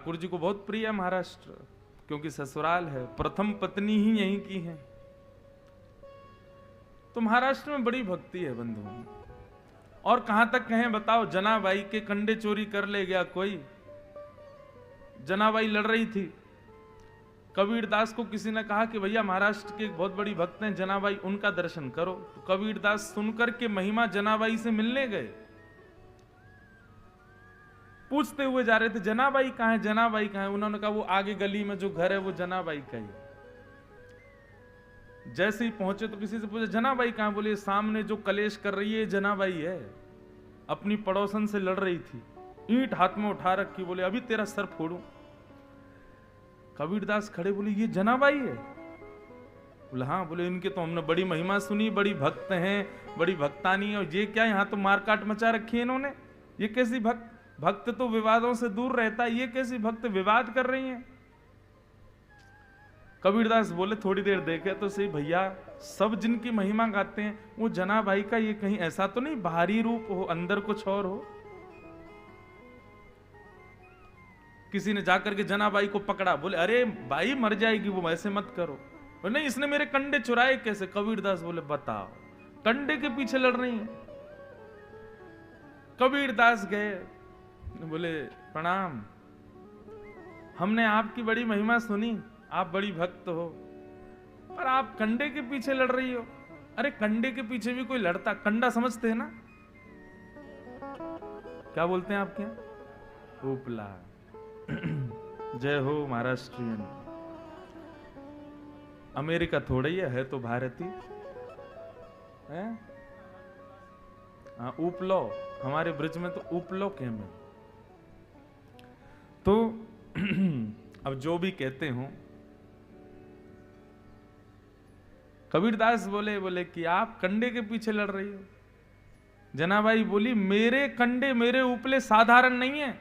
ठाकुर जी को बहुत प्रिय है महाराष्ट्र, क्योंकि ससुराल है, प्रथम पत्नी ही यहीं की है। तो महाराष्ट्र में बड़ी भक्ति है बंधुओं। और कहां तक कहें बताओ, जनाबाई के कंडे चोरी कर ले गया कोई। जनाबाई लड़ रही थी, कबीरदास को किसी ने कहा कि भैया महाराष्ट्र के एक बहुत बड़ी भक्त हैं जनाबाई, उनका दर्शन करो। तो कबीरदास सुनकर के महिमा जनाबाई से मिलने गए। पूछते हुए जा रहे थे जनाबाई कहां है, जनाबाई कहां है। उन्होंने कहा वो आगे गली में जो घर है वो जनाबाई का ही। जैसे ही पहुंचे तो किसी से पूछा जनाबाई कहां, बोले सामने जो कलेश कर रही है जनाबाई है, अपनी पड़ोसन से लड़ रही थी, ईंट हाथ में उठा रखी, बोले अभी तेरा सर फोड़ूं। कबीरदास खड़े, बोले ये जनाबाई है। बोले हाँ। बोले इनके तो हमने बड़ी महिमा सुनी, बड़ी भक्त हैं, बड़ी भक्तानी, और ये क्या यहां तो मारकाट मचा रखी है इन्होंने। ये कैसी भक्त तो विवादों से दूर रहता है, ये कैसी भक्त विवाद कर रही हैं। कबीरदास बोले थोड़ी देर देखे तो सही भैया, सब जिनकी महिमा गाते हैं वो जनाबाई का ये कहीं ऐसा तो नहीं बाहरी रूप हो, अंदर कुछ और हो। किसी ने जाकर के जनाबाई को पकड़ा, बोले अरे बाई मर जाएगी वो, ऐसे मत करो। बोले नहीं, इसने मेरे कंडे चुराए कैसे। कबीरदास बोले बताओ, कंडे के पीछे लड़ रही है। कबीरदास गए, बोले प्रणाम, हमने आपकी बड़ी महिमा सुनी, आप बड़ी भक्त हो, पर आप कंडे के पीछे लड़ रही हो। अरे कंडे के पीछे भी कोई लड़ता, कंडा समझते हैं ना, क्या बोलते हैं आपके यहाँ, उपला। जय हो महाराष्ट्रियन। अमेरिका थोड़ा ही है तो भारतीय है। हाँ उपलो, हमारे ब्रिज में तो उपलो के में। तो अब जो भी कहते हो, कबीरदास बोले कि आप कंडे के पीछे लड़ रही हो। जनाबाई बोली मेरे कंडे मेरे उपले साधारण नहीं है।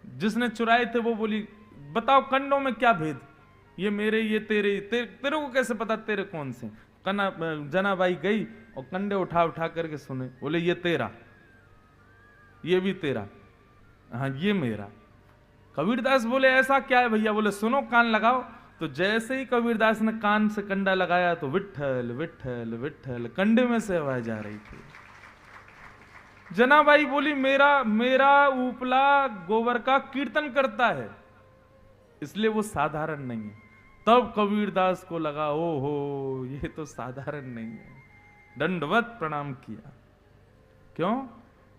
जिसने चुराए थे वो बोली बताओ कंडों में क्या भेद, ये मेरे ये तेरे तेरे को कैसे पता तेरे कौन से। जनाबाई गई और कंडे उठा उठा करके सुने, बोले ये तेरा, ये भी तेरा, हाँ ये मेरा। कबीरदास बोले ऐसा क्या है भैया। बोले सुनो कान लगाओ। तो जैसे ही कबीरदास ने कान से कंडा लगाया तो विठ्ठल विठ्ठल विठ्ठल कंडे में से आवाज आ रही थी। जनाबाई बोली मेरा मेरा उपला गोबर का कीर्तन करता है, इसलिए वो साधारण नहीं है। तब कबीरदास को लगा ओ हो ये तो साधारण नहीं है, दंडवत प्रणाम किया। क्यों?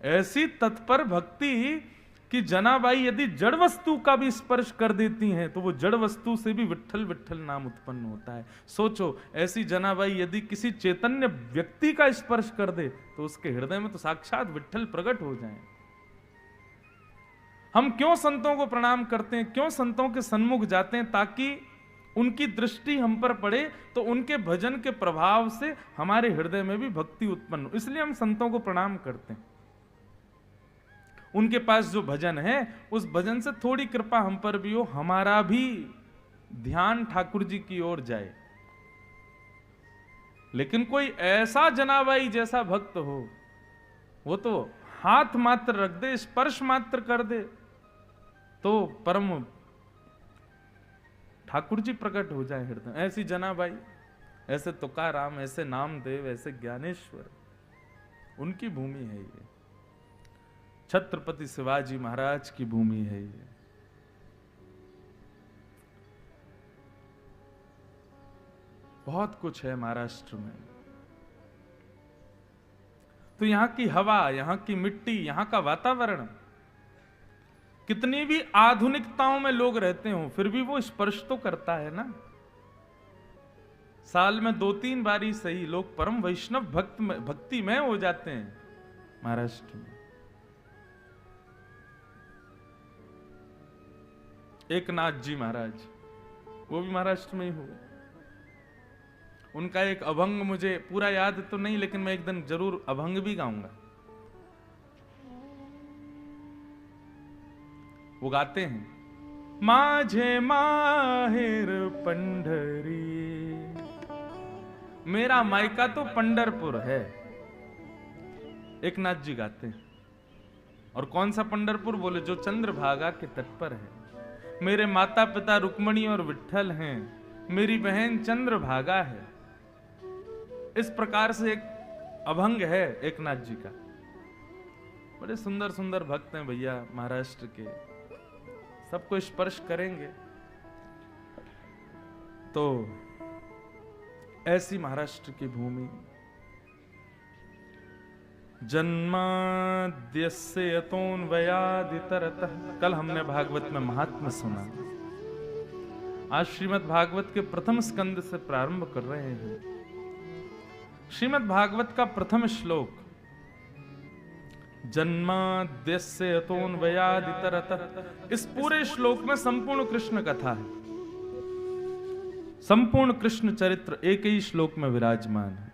ऐसी तत्पर भक्ति कि जनाबाई यदि जड़ वस्तु का भी स्पर्श कर देती हैं तो वो जड़ वस्तु से भी विठ्ठल विठ्ठल नाम उत्पन्न होता है। सोचो ऐसी जनाबाई यदि किसी चैतन्य व्यक्ति का स्पर्श कर दे तो उसके हृदय में तो साक्षात विठ्ठल प्रकट हो जाएं। हम क्यों संतों को प्रणाम करते हैं, क्यों संतों के सन्मुख जाते हैं, ताकि उनकी दृष्टि हम पर पड़े तो उनके भजन के प्रभाव से हमारे हृदय में भी भक्ति उत्पन्न हो। इसलिए हम संतों को प्रणाम करते हैं। उनके पास जो भजन है उस भजन से थोड़ी कृपा हम पर भी हो, हमारा भी ध्यान ठाकुर जी की ओर जाए। लेकिन कोई ऐसा जनाबाई जैसा भक्त हो, वो तो हाथ मात्र रख दे, स्पर्श मात्र कर दे तो परम ठाकुर जी प्रकट हो जाए हृदय। ऐसी जनाबाई, ऐसे तुकाराम, ऐसे नामदेव, ऐसे ज्ञानेश्वर, उनकी भूमि है ये। छत्रपति शिवाजी महाराज की भूमि है ये। बहुत कुछ है महाराष्ट्र में। तो यहां की हवा, यहां की मिट्टी, यहां का वातावरण, कितनी भी आधुनिकताओं में लोग रहते हो फिर भी वो स्पर्श तो करता है ना। साल में 2-3 बारी सही लोग परम वैष्णव भक्ति में हो जाते हैं महाराष्ट्र में। एक नाथ जी महाराज, वो भी महाराष्ट्र में ही हुए। उनका एक अभंग मुझे पूरा याद तो नहीं, लेकिन मैं एक दिन जरूर अभंग भी गाऊंगा। वो गाते हैं माझे माहेर पंढरी, मेरा मायका तो पंढरपुर है। एक नाथ जी गाते हैं। और कौन सा पंढरपुर? बोले जो चंद्रभागा के तट पर है। मेरे माता पिता रुक्मणी और विट्ठल हैं, मेरी बहन चंद्रभागा है। इस प्रकार से एक अभंग है एकनाथ जी का। बड़े सुंदर सुंदर भक्त हैं भैया महाराष्ट्र के, सबको स्पर्श करेंगे। तो ऐसी महाराष्ट्र की भूमि, जन्माद्यस्य यतोऽन्वयादितरतः। कल हमने भागवत में महात्म्य सुना, आज श्रीमद् भागवत के प्रथम स्कंद से प्रारंभ कर रहे हैं। श्रीमद् भागवत का प्रथम श्लोक, जन्माद्यस्य यतोऽन्वयादितरतः। इस पूरे श्लोक में संपूर्ण कृष्ण कथा है, संपूर्ण कृष्ण चरित्र एक ही श्लोक में विराजमान है।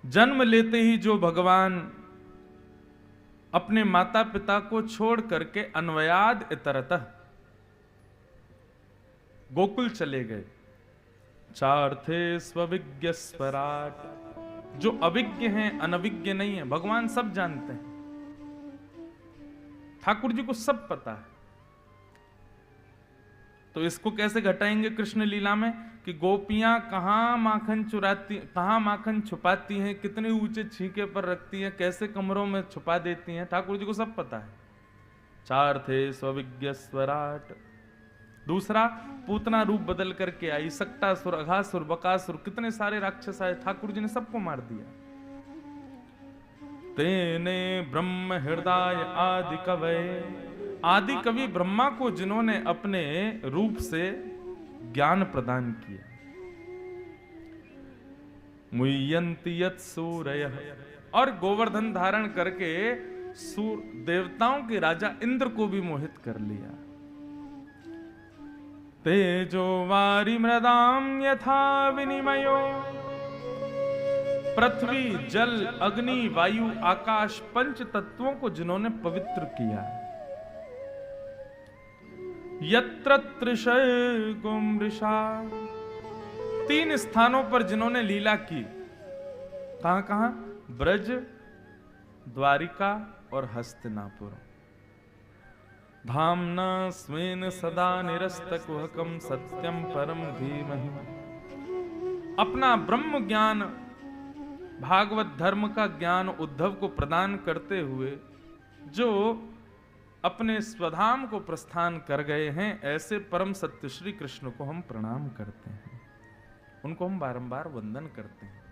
जन्म लेते ही जो भगवान अपने माता पिता को छोड़ करके अन्वयाद इतरतः गोकुल चले गए। चार्थे स्वविज्ञ स्वराट, जो अविज्ञ हैं, अनविज्ञ नहीं है, भगवान सब जानते हैं। ठाकुर जी को सब पता है। तो इसको कैसे घटाएंगे कृष्ण लीला में कि गोपियां कहां माखन चुराती, कहां माखन छुपाती हैं, कितने ऊंचे छीके पर रखती हैं, कैसे कमरों में छुपा देती हैं, ठाकुर जी को सब पता है। चार थे स्वविज्ञ स्वराट। दूसरा, पूतना रूप बदल करके आई, सक्टासुर, अघासुर, बकासुर, कितने सारे राक्षस आए, ठाकुर जी ने सबको मार दिया। तेने ब्रह्म हृदय आदि कवये, आदि कवि ब्रह्मा को जिन्होंने अपने रूप से ज्ञान प्रदान किया। मुह्यन्ति यत् सूरयः, और गोवर्धन धारण करके सूर देवताओं के राजा इंद्र को भी मोहित कर लिया। तेजो वारी मृदाम यथा विनिमयो, पृथ्वी जल अग्नि वायु आकाश पंच तत्वों को जिन्होंने पवित्र किया। यत्र त्रिशैर्गुं मृषा, तीन स्थानों पर जिन्होंने लीला की। कहां कहां? ब्रज, द्वारिका और हस्तिनापुर। धाम्ना स्वेन सदा निरस्तकुहकं सत्यम परम धीमहि। अपना ब्रह्म ज्ञान, भागवत धर्म का ज्ञान उद्धव को प्रदान करते हुए जो अपने स्वधाम को प्रस्थान कर गए हैं, ऐसे परम सत्य श्री कृष्ण को हम प्रणाम करते हैं, उनको हम बारंबार वंदन करते हैं।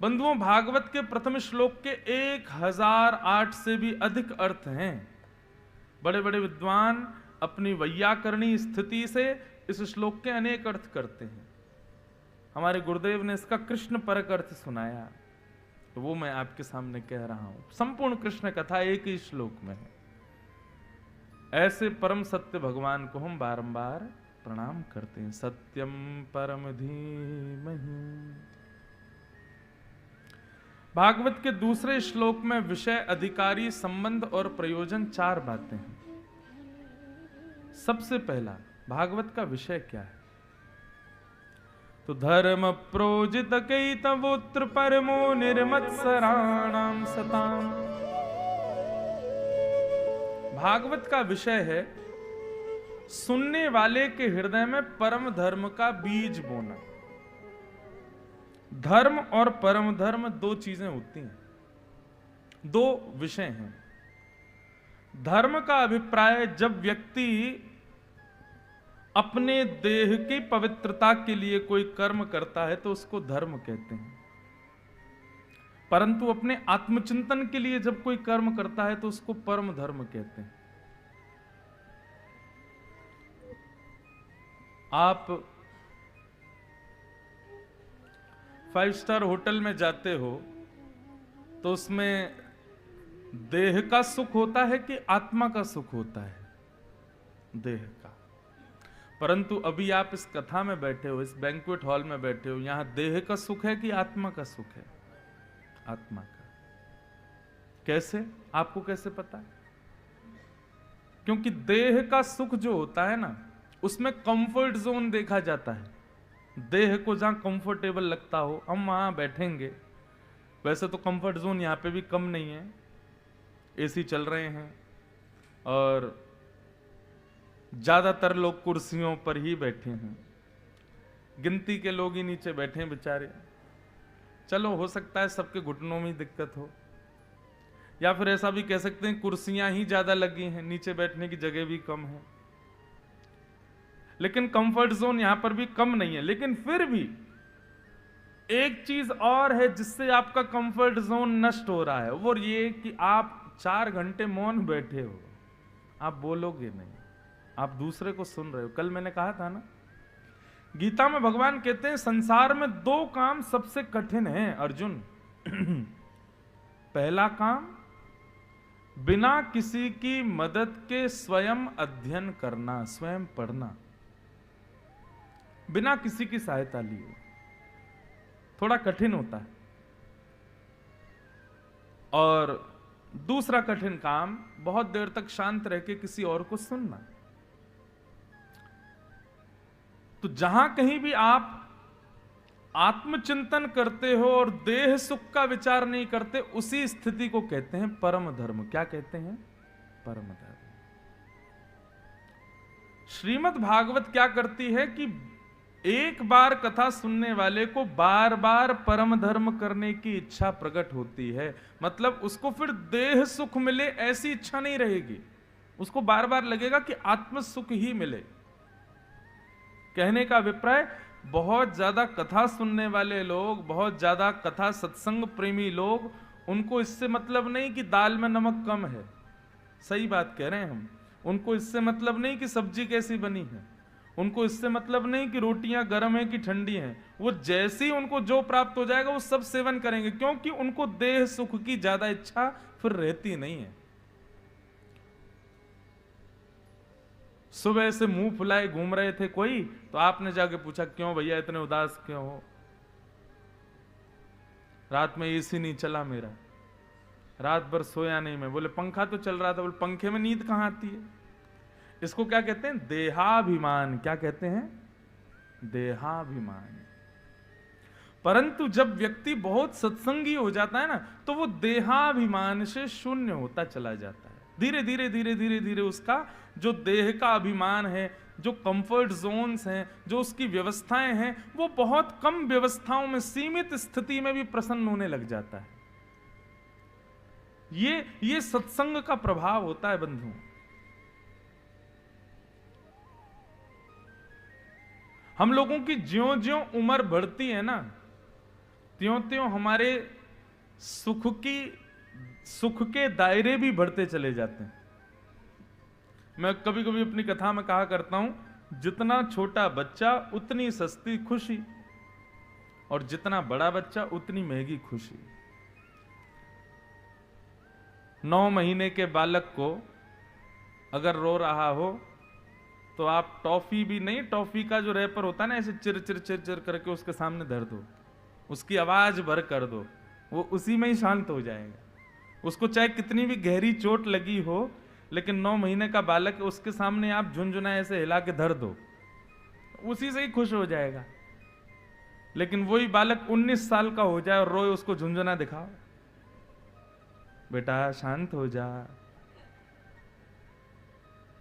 बंधुओं, भागवत के प्रथम श्लोक के 1008 से भी अधिक अर्थ हैं। बड़े बड़े विद्वान अपनी वैयाकरणी स्थिति से इस श्लोक के अनेक अर्थ करते हैं। हमारे गुरुदेव ने इसका कृष्ण परक अर्थ सुनाया, तो वो मैं आपके सामने कह रहा हूं। संपूर्ण कृष्ण कथा एक ही श्लोक में है। ऐसे परम सत्य भगवान को हम बारंबार प्रणाम करते हैं। सत्यम परम धीमहि। भागवत के दूसरे श्लोक में विषय, अधिकारी, संबंध और प्रयोजन 4 बातें हैं। सबसे पहला, भागवत का विषय क्या है? तो धर्म प्रोजित कैतवोत्र परमो निर्मत्सराणाम सताम। भागवत का विषय है सुनने वाले के हृदय में परम धर्म का बीज बोना। धर्म और परम धर्म 2 चीजें होती हैं, 2 विषय हैं। धर्म का अभिप्राय जब व्यक्ति अपने देह की पवित्रता के लिए कोई कर्म करता है तो उसको धर्म कहते हैं, परंतु अपने आत्मचिंतन के लिए जब कोई कर्म करता है तो उसको परम धर्म कहते हैं। आप 5 स्टार होटल में जाते हो तो उसमें देह का सुख होता है कि आत्मा का सुख होता है? देह का। परंतु अभी आप इस कथा में बैठे हो, इस बैंक्वेट हॉल में बैठे हो, यहां देह का सुख है कि आत्मा का सुख है? आत्मा का। कैसे? आपको कैसे पता? क्योंकि देह का सुख जो होता है ना, उसमें कंफर्ट जोन देखा जाता है। देह को जहां कंफर्टेबल लगता हो हम वहां बैठेंगे, वैसे तो कंफर्ट जोन यहाँ पे भी कम नहीं है, एसी चल रहे हैं और ज्यादातर लोग कुर्सियों पर ही बैठे हैं, गिनती के लोग ही नीचे बैठे हैं बेचारे। चलो हो सकता है सबके घुटनों में दिक्कत हो, या फिर ऐसा भी कह सकते हैं कुर्सियां ही ज्यादा लगी हैं, नीचे बैठने की जगह भी कम है। लेकिन कंफर्ट जोन यहां पर भी कम नहीं है। लेकिन फिर भी एक चीज और है जिससे आपका कंफर्ट जोन नष्ट हो रहा है, वो ये कि आप 4 घंटे मौन बैठे हो, आप बोलोगे नहीं, आप दूसरे को सुन रहे हो। कल मैंने कहा था ना, गीता में भगवान कहते हैं संसार में 2 काम सबसे कठिन हैं अर्जुन। पहला काम बिना किसी की मदद के स्वयं अध्ययन करना, स्वयं पढ़ना, बिना किसी की सहायता लिए, थोड़ा कठिन होता है। और दूसरा कठिन काम बहुत देर तक शांत रह के किसी और को सुनना। तो जहां कहीं भी आप आत्मचिंतन करते हो और देह सुख का विचार नहीं करते, उसी स्थिति को कहते हैं परम धर्म। क्या कहते हैं? परम धर्म। श्रीमद् भागवत क्या करती है कि एक बार कथा सुनने वाले को बार बार परम धर्म करने की इच्छा प्रकट होती है। मतलब उसको फिर देह सुख मिले ऐसी इच्छा नहीं रहेगी, उसको बार बार लगेगा कि आत्म सुख ही मिले। कहने का अभिप्राय, बहुत ज्यादा कथा सुनने वाले लोग, बहुत ज्यादा कथा सत्संग प्रेमी लोग, उनको इससे मतलब नहीं कि दाल में नमक कम है, सही बात कह रहे हैं हम। उनको इससे मतलब नहीं कि सब्जी कैसी बनी है, उनको इससे मतलब नहीं कि रोटियां गर्म है कि ठंडी हैं। वो जैसी उनको जो प्राप्त हो जाएगा वो सब सेवन करेंगे, क्योंकि उनको देह सुख की ज्यादा इच्छा फिर रहती नहीं है। सुबह से मुंह फुलाए घूम रहे थे कोई, तो आपने जाके पूछा क्यों भैया इतने उदास क्यों हो? रात में एसी नहीं चला मेरा, रात भर सोया नहीं मैं। बोले पंखा तो चल रहा था। बोले पंखे में नींद कहां आती है? इसको क्या कहते हैं? देहाभिमान। क्या कहते हैं? देहाभिमान। परंतु जब व्यक्ति बहुत सत्संगी हो जाता है ना, तो वो देहाभिमान से शून्य होता चला जाता है। धीरे धीरे धीरे धीरे धीरे उसका जो देह का अभिमान है, जो कंफर्ट जोन्स हैं, जो उसकी व्यवस्थाएं हैं, वो बहुत कम व्यवस्थाओं में, सीमित स्थिति में भी प्रसन्न होने लग जाता है। ये सत्संग का प्रभाव होता है बंधुओं। हम लोगों की ज्यों ज्यों उम्र बढ़ती है ना, त्यों त्यों हमारे सुख के दायरे भी बढ़ते चले जाते हैं। मैं कभी कभी अपनी कथा में कहा करता हूं, जितना छोटा बच्चा उतनी सस्ती खुशी, और जितना बड़ा बच्चा उतनी महंगी खुशी। 9 महीने के बालक को अगर रो रहा हो तो आप टॉफी भी नहीं, टॉफी का जो रैपर होता है ना, ऐसे चिर चिर चिर चिर करके उसके सामने धर दो, उसकी आवाज भर कर दो, वो उसी में ही शांत हो जाएगा। उसको चाहे कितनी भी गहरी चोट लगी हो, लेकिन 9 महीने का बालक है, उसके सामने आप झुनझुना ऐसे हिला के धर दो, उसी से ही खुश हो जाएगा। लेकिन वही बालक 19 साल का हो जाए और रोए, उसको झुनझुना दिखाओ, बेटा शांत हो जा,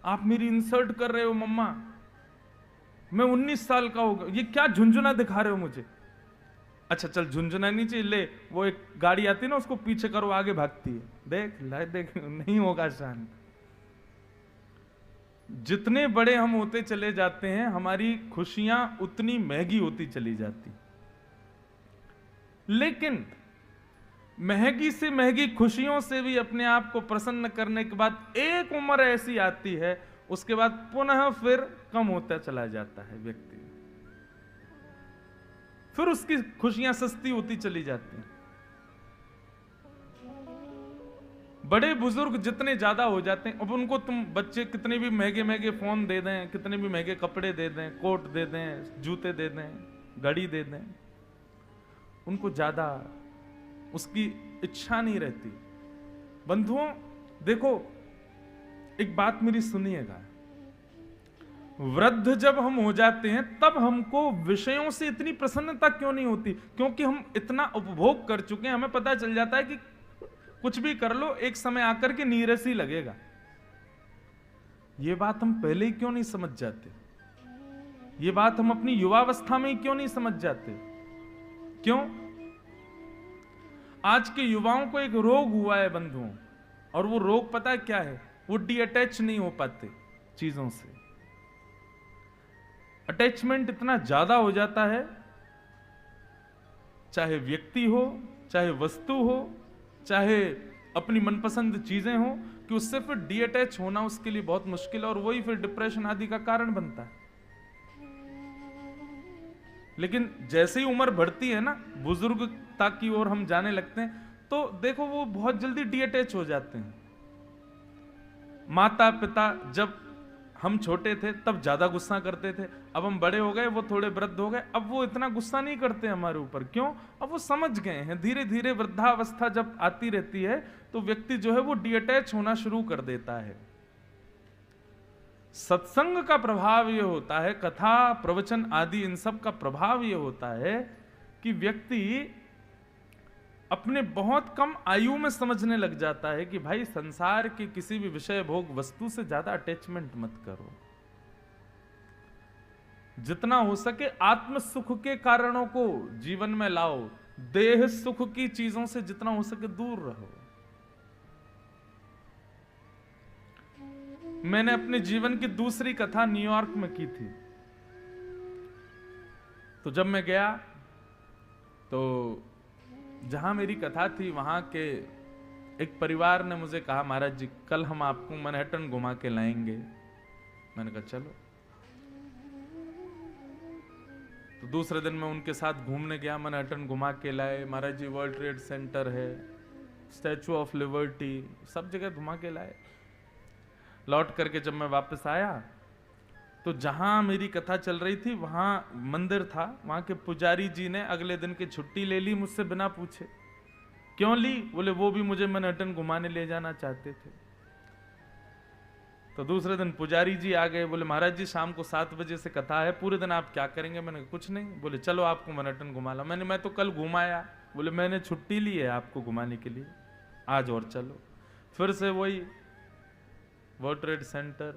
आप मेरी इंसल्ट कर रहे हो मम्मा, मैं 19 साल का हो गया, ये क्या झुनझुना दिखा रहे हो मुझे? अच्छा चल झुनझुना नहीं चाहिए, ले वो एक गाड़ी आती है ना, उसको पीछे करो, आगे भागती है, देख ला देख, नहीं होगा शांत। जितने बड़े हम होते चले जाते हैं, हमारी खुशियां उतनी महंगी होती चली जाती। लेकिन महंगी से महंगी खुशियों से भी अपने आप को प्रसन्न करने के बाद एक उम्र ऐसी आती है, उसके बाद पुनः फिर कम होता चला जाता है व्यक्ति, फिर उसकी खुशियां सस्ती होती चली जाती हैं। बड़े बुजुर्ग जितने ज्यादा हो जाते हैं, अब उनको तुम बच्चे कितने भी महंगे महंगे फोन दे दें, कितने भी महंगे कपड़े दे दें, कोट दे दें, जूते दे दें, घड़ी दे दें, उनको ज्यादा उसकी इच्छा नहीं रहती। बंधुओं देखो, एक बात मेरी सुनिएगा, वृद्ध जब हम हो जाते हैं तब हमको विषयों से इतनी प्रसन्नता क्यों नहीं होती? क्योंकि हम इतना उपभोग कर चुके हैं, हमें पता चल जाता है कि कुछ भी कर लो एक समय आकर के नीरस ही लगेगा। ये बात हम पहले ही क्यों नहीं समझ जाते? ये बात हम अपनी युवावस्था में ही क्यों नहीं समझ जाते? क्यों? आज के युवाओं को एक रोग हुआ है बंधुओं, और वो रोग पता है क्या है? वो डीअटैच नहीं हो पाते चीजों से। अटैचमेंट इतना ज्यादा हो जाता है, चाहे व्यक्ति हो, चाहे वस्तु हो, चाहे अपनी मनपसंद चीजें हो, कि उससे फिर डीअटैच होना उसके लिए बहुत मुश्किल है, और वही फिर डिप्रेशन आदि का कारण बनता है। लेकिन जैसे ही उम्र बढ़ती है ना, बुजुर्गता की ओर हम जाने लगते हैं, तो देखो वो बहुत जल्दी डीअटैच हो जाते हैं। माता पिता जब हम छोटे थे तब ज्यादा गुस्सा करते थे, अब हम बड़े हो गए, वो थोड़े वृद्ध हो गए, अब वो इतना गुस्सा नहीं करते हमारे ऊपर। क्यों? अब वो समझ गए हैं। धीरे धीरे वृद्धावस्था जब आती रहती है तो व्यक्ति जो है वो डीअटैच होना शुरू कर देता है। सत्संग का प्रभाव ये होता है, कथा प्रवचन आदि इन सब का प्रभाव ये होता है कि व्यक्ति अपने बहुत कम आयु में समझने लग जाता है कि भाई संसार के किसी भी विषय भोग वस्तु से ज्यादा अटैचमेंट मत करो। जितना हो सके आत्म सुख के कारणों को जीवन में लाओ, देह सुख की चीजों से जितना हो सके दूर रहो। मैंने अपने जीवन की दूसरी कथा न्यूयॉर्क में की थी। तो जब मैं गया तो जहां मेरी कथा थी वहां के एक परिवार ने मुझे कहा, महाराज जी कल हम आपको मैनहट्टन घुमा के लाएंगे। मैंने कहा चलो। तो दूसरे दिन मैं उनके साथ घूमने गया, मैनहट्टन घुमा के लाए। महाराज जी वर्ल्ड ट्रेड सेंटर है, स्टैचू ऑफ लिबर्टी, सब जगह घुमा के लाए। लौट करके जब मैं वापस आया तो जहां मेरी कथा चल रही थी वहां मंदिर था, वहां के पुजारी जी ने अगले दिन की छुट्टी ले ली मुझसे बिना पूछे। क्यों ली? बोले वो भी मुझे मैनहट्टन घुमाने ले जाना चाहते थे। तो दूसरे दिन पुजारी जी आ गए, बोले महाराज जी शाम को 7 बजे से कथा है, पूरे दिन आप क्या करेंगे? मैंने कुछ नहीं। बोले चलो आपको मैनहट्टन घुमा ला। मैं तो कल घुमाया। बोले मैंने छुट्टी ली है आपको घुमाने के लिए, आज और चलो। फिर से वही world trade centre,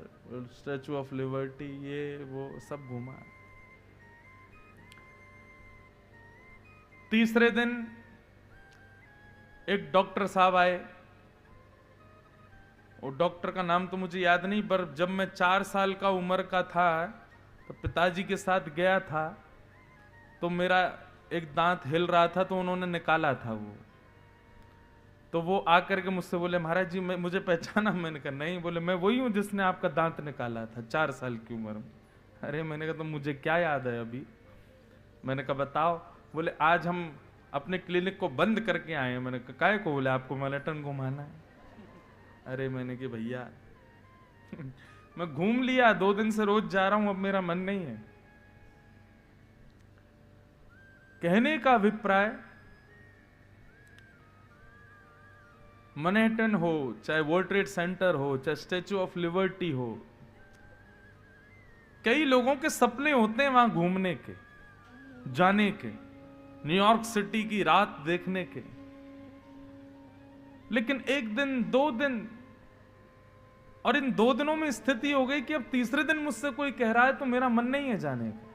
statue of liberty, ये वो सब घूमा। तीसरे दिन एक डॉक्टर साहब आए, और डॉक्टर का नाम तो मुझे याद नहीं, पर जब मैं 4 साल का उम्र का था तो पिताजी के साथ गया था, तो मेरा एक दांत हिल रहा था तो उन्होंने निकाला था वो। तो वो आकर के मुझसे बोले महाराज जी मुझे पहचाना? मैंने कहा नहीं। बोले मैं वही हूं जिसने आपका दांत निकाला था 4 साल की उम्र में। अरे मैंने कहा तो मुझे क्या याद है अभी? मैंने कहा बताओ। बोले आज हम अपने क्लिनिक को बंद करके आए हैं। मैंने कहा काहे को? बोले आपको मैनहट्टन घुमाना है। अरे मैंने कहा भैया मैं घूम लिया, 2 दिन से रोज जा रहा हूं, अब मेरा मन नहीं है। कहने का अभिप्राय, मैनहट्टन हो, चाहे वर्ल्ड ट्रेड सेंटर हो, चाहे स्टैचू ऑफ लिबर्टी हो, कई लोगों के सपने होते हैं वहां घूमने के, जाने के, न्यूयॉर्क सिटी की रात देखने के। लेकिन 1 दिन 2 दिन, और इन 2 दिनों में स्थिति हो गई कि अब तीसरे दिन मुझसे कोई कह रहा है तो मेरा मन नहीं है जाने का।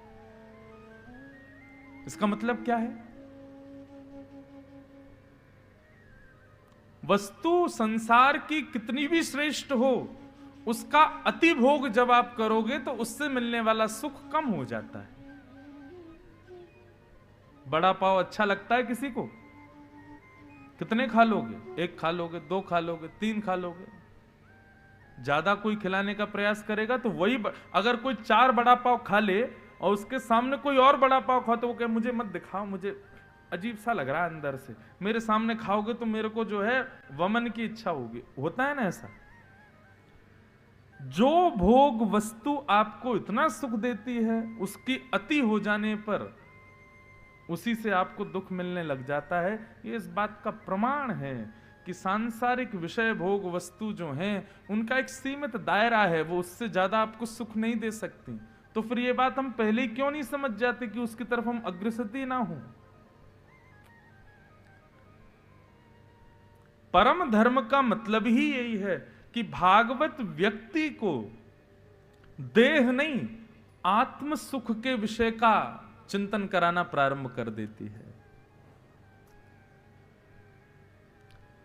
इसका मतलब क्या है? वस्तु संसार की कितनी भी श्रेष्ठ हो, उसका अति भोग जब आप करोगे तो उससे मिलने वाला सुख कम हो जाता है। बड़ा पाव अच्छा लगता है किसी को? कितने खा लोगे? 1 खा लोगे, 2 खा लोगे, 3 खा लोगे। ज्यादा कोई खिलाने का प्रयास करेगा तो वही अगर कोई 4 बड़ा पाव खा ले और उसके सामने कोई और बड़ा पाव खा, तो वो कहे मुझे मत दिखाओ, मुझे अजीब सा लग रहा है अंदर से, मेरे सामने खाओगे तो मेरे को जो है वमन की इच्छा होगी। होता है ना ऐसा? जो भोग वस्तु आपको इतना सुख देती है, उसकी अति हो जाने पर उसी से आपको दुख मिलने लग जाता है। ये इस बात का प्रमाण है कि सांसारिक विषय भोग वस्तु जो हैं उनका एक सीमित दायरा है, वो उससे ज्यादा आपको सुख नहीं दे सकती। तो फिर ये बात हम पहले ही क्यों नहीं समझ जाते कि उसकी तरफ हम अग्रसर ही ना हो। परम धर्म का मतलब ही यही है कि भागवत व्यक्ति को देह नहीं आत्म सुख के विषय का चिंतन कराना प्रारंभ कर देती है।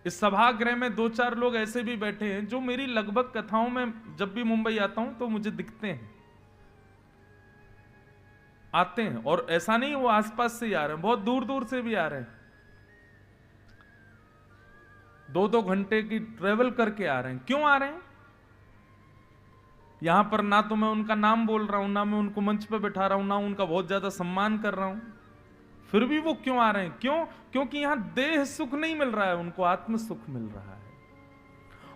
इस सभागृह में 2-4 लोग ऐसे भी बैठे हैं जो मेरी लगभग कथाओं में जब भी मुंबई आता हूं तो मुझे दिखते हैं, आते हैं। और ऐसा नहीं वो आसपास से ही आ रहे हैं, बहुत दूर दूर से भी आ रहे हैं, 2-2 घंटे की ट्रेवल करके आ रहे हैं। क्यों आ रहे हैं? यहां पर ना तो मैं उनका नाम बोल रहा हूं, ना मैं उनको मंच पे बैठा रहा हूं, ना उनका बहुत ज्यादा सम्मान कर रहा हूं, फिर भी वो क्यों आ रहे हैं? क्यों? क्योंकि यहां देह सुख नहीं मिल रहा है, उनको आत्म सुख मिल रहा है।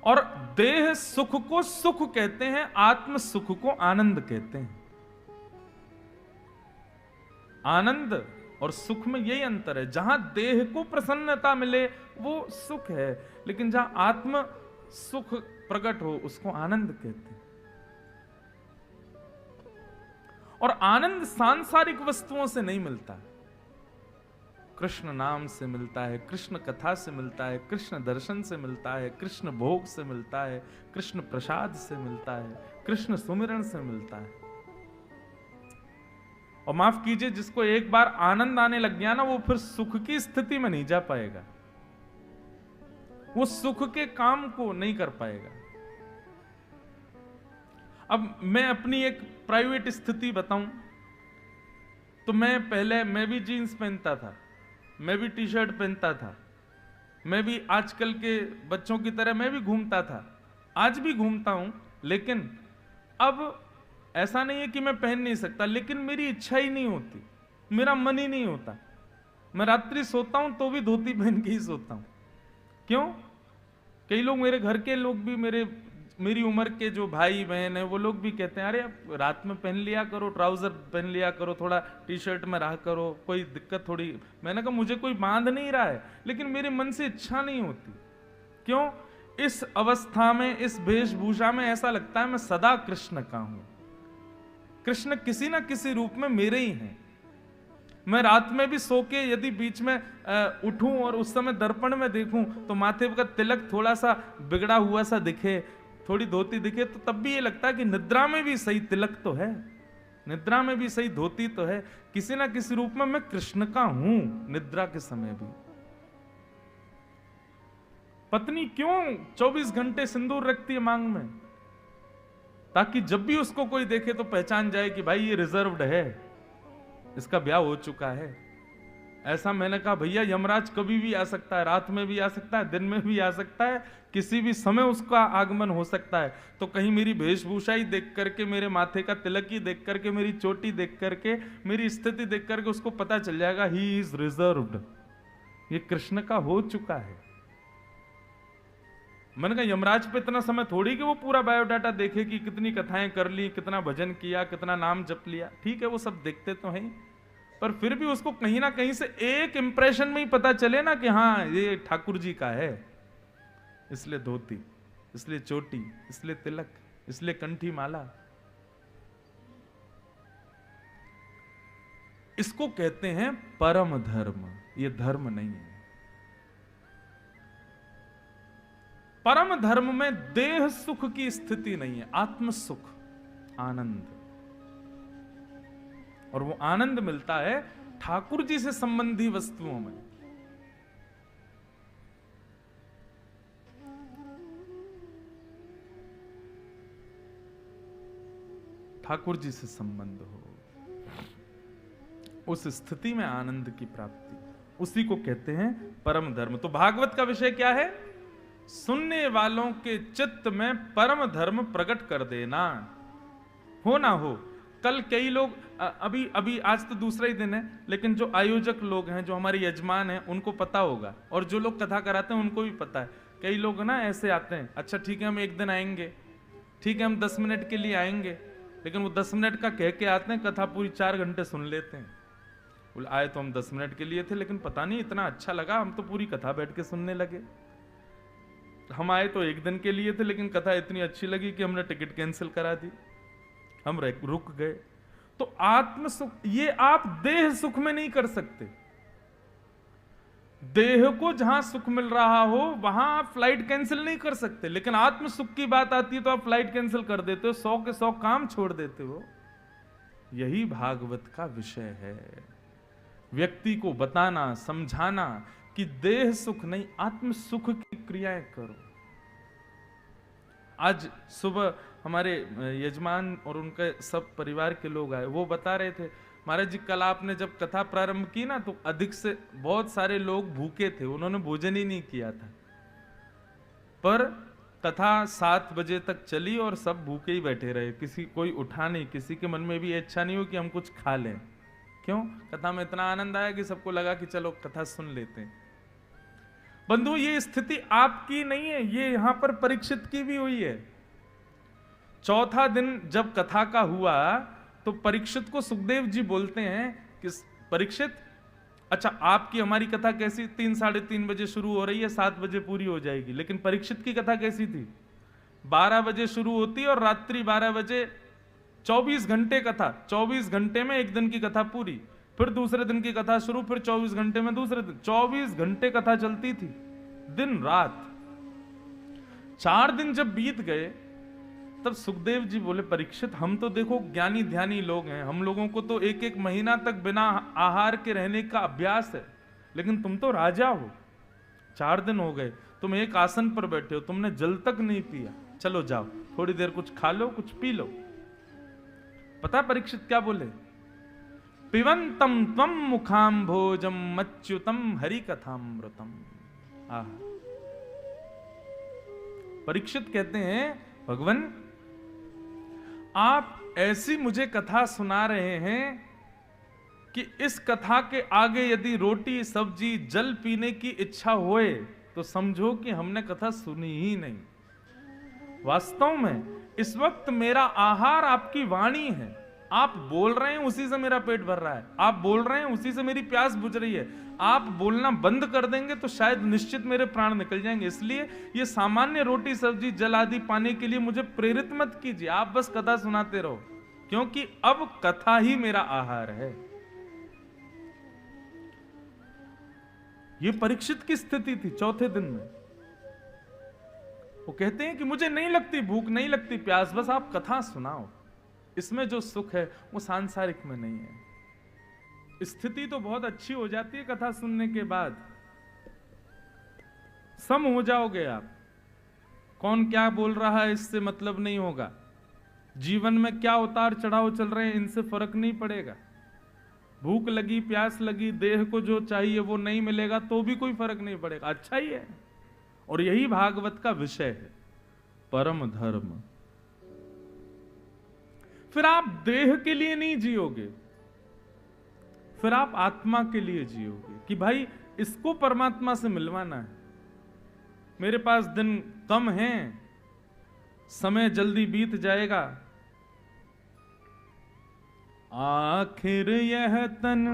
और देह सुख को सुख कहते हैं, आत्म सुख को आनंद कहते हैं। आनंद और सुख में यही अंतर है। जहां देह को प्रसन्नता मिले वो सुख है, लेकिन जहां आत्म सुख प्रकट हो उसको आनंद कहते हैं। और आनंद सांसारिक वस्तुओं से नहीं मिलता, कृष्ण नाम से मिलता है, कृष्ण कथा से मिलता है, कृष्ण दर्शन से मिलता है, कृष्ण भोग से मिलता है, कृष्ण प्रसाद से मिलता है, कृष्ण सुमिरन से मिलता है। और माफ कीजिए, जिसको एक बार आनंद आने लग गया ना, वो फिर सुख की स्थिति में नहीं जा पाएगा, वो सुख के काम को नहीं कर पाएगा। अब मैं अपनी एक प्राइवेट स्थिति बताऊं तो मैं भी जीन्स पहनता था, मैं भी टी शर्ट पहनता था, मैं भी आजकल के बच्चों की तरह मैं भी घूमता था, आज भी घूमता हूं। लेकिन अब ऐसा नहीं है कि मैं पहन नहीं सकता, लेकिन मेरी इच्छा ही नहीं होती, मेरा मन ही नहीं होता। मैं रात्रि सोता हूं तो भी धोती पहन के ही सोता हूं। क्यों? कई लोग, मेरे घर के लोग भी, मेरी उम्र के जो भाई बहन है वो लोग भी कहते हैं, अरे आप रात में पहन लिया करो, ट्राउजर पहन लिया करो, थोड़ा टी शर्ट में रहा करो, कोई दिक्कत थोड़ी। मैंने कहा मुझे कोई बांध नहीं रहा है, लेकिन मेरे मन से इच्छा नहीं होती। क्यों? इस अवस्था में, इस वेशभूषा में ऐसा लगता है मैं सदा कृष्ण का हूं, कृष्ण किसी ना किसी रूप में मेरे ही हैं। मैं रात में भी सो के यदि बीच में उठूं और उस समय दर्पण में देखूं तो माथे का तिलक थोड़ा सा बिगड़ा हुआ सा दिखे, थोड़ी धोती दिखे, तो तब भी ये लगता है कि निद्रा में भी सही तिलक तो है, निद्रा में भी सही धोती तो है, किसी ना किसी रूप में मैं कृष्ण का हूं निद्रा के समय भी। पत्नी क्यों 24 घंटे सिंदूर रखती है मांग में? ताकि जब भी उसको कोई देखे तो पहचान जाए कि भाई ये रिजर्व्ड है, इसका ब्याह हो चुका है। ऐसा मैंने कहा भैया यमराज कभी भी आ सकता है, रात में भी आ सकता है, दिन में भी आ सकता है, किसी भी समय उसका आगमन हो सकता है। तो कहीं मेरी वेशभूषा ही देख करके, मेरे माथे का तिलक ही देख करके, मेरी चोटी देख करके, मेरी स्थिति देख करके उसको पता चल जाएगा ही इज रिजर्व्ड, ये कृष्ण का हो चुका है। मैंने कहा यमराज पे इतना समय थोड़ी कि वो पूरा बायोडाटा देखे कि कितनी कथाएं कर ली, कितना भजन किया, कितना नाम जप लिया। ठीक है वो सब देखते तो हैं, पर फिर भी उसको कहीं ना कहीं से एक इंप्रेशन में ही पता चले ना कि हाँ ये ठाकुर जी का है, इसलिए धोती, इसलिए चोटी, इसलिए तिलक, इसलिए कंठी माला। इसको कहते हैं परम धर्म। ये धर्म नहीं है। परम धर्म में देह सुख की स्थिति नहीं है, आत्म सुख, आनंद। और वो आनंद मिलता है ठाकुर जी से संबंधी वस्तुओं में। ठाकुर जी से संबंध हो, उस स्थिति में आनंद की प्राप्ति, उसी को कहते हैं परम धर्म। तो भागवत का विषय क्या है? सुनने वालों के चित्त में परम धर्म प्रकट कर देना, हो ना हो। कल कई लोग अभी आज तो दूसरा ही दिन है, लेकिन जो आयोजक लोग हैं, जो हमारे यजमान हैं, उनको पता होगा, और जो लोग कथा कराते हैं उनको भी पता है। कई लोग ना ऐसे आते हैं, अच्छा ठीक है हम एक दिन आएंगे, ठीक है हम 10 मिनट के लिए आएंगे, लेकिन वो 10 मिनट का कह के आते हैं, कथा पूरी 4 घंटे सुन लेते हैं। आए तो हम 10 मिनट के लिए थे, लेकिन पता नहीं इतना अच्छा लगा, हम तो पूरी कथा बैठ के सुनने लगे। हम आए तो एक दिन के लिए थे, लेकिन कथा इतनी अच्छी लगी कि हमने टिकट कैंसिल करा दी, हम रुक गए। तो आत्म सुख ये आप देह सुख में नहीं कर सकते। देह को जहां सुख मिल रहा हो वहां आप फ्लाइट कैंसिल नहीं कर सकते, लेकिन आत्म सुख की बात आती है तो आप फ्लाइट कैंसिल कर देते हो, 100 के 100 काम छोड़ देते हो। यही भागवत का विषय है, व्यक्ति को बताना, समझाना कि देह सुख नहीं, आत्म सुख की क्रियाएं करो। आज सुबह हमारे यजमान और उनके सब परिवार के लोग आए, वो बता रहे थे, महाराज जी कल आपने जब कथा प्रारंभ की ना तो अधिक से बहुत सारे लोग भूखे थे, उन्होंने भोजन ही नहीं किया था, पर कथा 7 बजे तक चली और सब भूखे ही बैठे रहे, किसी कोई उठा नहीं, किसी के मन में भी इच्छा नहीं हो कि हम कुछ खा लें। क्यों? कथा में इतना आनंद आया कि सबको लगा कि चलो कथा सुन लेते हैं। बंधु, ये स्थिति आपकी नहीं है, ये यहां पर परीक्षित की भी हुई है। चौथा दिन जब कथा का हुआ तो परीक्षित को सुखदेव जी बोलते हैं कि परीक्षित, अच्छा आपकी हमारी कथा कैसी, 3 साढ़े 3 बजे शुरू हो रही है, 7 बजे पूरी हो जाएगी, लेकिन परीक्षित की कथा कैसी थी? 12 बजे शुरू होती और रात्रि 12 बजे, 24 घंटे कथा, 24 घंटे में एक दिन की कथा पूरी, फिर दूसरे दिन की कथा शुरू, फिर 24 घंटे में दूसरे दिन, 24 घंटे कथा चलती थी, दिन रात। 4 दिन जब बीत गए तब सुखदेव जी बोले, परीक्षित हम तो देखो ज्ञानी ध्यानी लोग हैं, हम लोगों को तो 1-1 महीना तक बिना आहार के रहने का अभ्यास है, लेकिन तुम तो राजा हो, 4 दिन हो गए, तुम एक आसन पर बैठे हो, तुमने जल तक नहीं पिया, चलो जाओ थोड़ी देर कुछ खा लो, कुछ पी लो। पता परीक्षित क्या बोले? पिबंतम त्वम मुखाम भोजम मच्युतम हरि कथामृतम। परीक्षित कहते हैं, भगवान आप ऐसी मुझे कथा सुना रहे हैं कि इस कथा के आगे यदि रोटी सब्जी जल पीने की इच्छा होए तो समझो कि हमने कथा सुनी ही नहीं। वास्तव में इस वक्त मेरा आहार आपकी वाणी है, आप बोल रहे हैं उसी से मेरा पेट भर रहा है, आप बोल रहे हैं उसी से मेरी प्यास बुझ रही है, आप बोलना बंद कर देंगे तो शायद निश्चित मेरे प्राण निकल जाएंगे, इसलिए ये सामान्य रोटी सब्जी जल आदि पाने के लिए मुझे प्रेरित मत कीजिए, आप बस कथा सुनाते रहो, क्योंकि अब कथा ही मेरा आहार है। ये परीक्षित की स्थिति थी चौथे दिन में। वो कहते हैं कि मुझे नहीं लगती भूख, नहीं लगती प्यास, बस आप कथा सुनाओ, इसमें जो सुख है वो सांसारिक में नहीं है। स्थिति तो बहुत अच्छी हो जाती है कथा सुनने के बाद, सम हो जाओगे आप, कौन क्या बोल रहा है इससे मतलब नहीं होगा, जीवन में क्या उतार चढ़ाव चल रहे हैं इनसे फर्क नहीं पड़ेगा, भूख लगी प्यास लगी, देह को जो चाहिए वो नहीं मिलेगा तो भी कोई फर्क नहीं पड़ेगा, अच्छा ही है। और यही भागवत का विषय है, परम धर्म। फिर आप देह के लिए नहीं जियोगे, फिर आप आत्मा के लिए जियोगे कि भाई इसको परमात्मा से मिलवाना है, मेरे पास दिन कम है, समय जल्दी बीत जाएगा, आखिर यह तन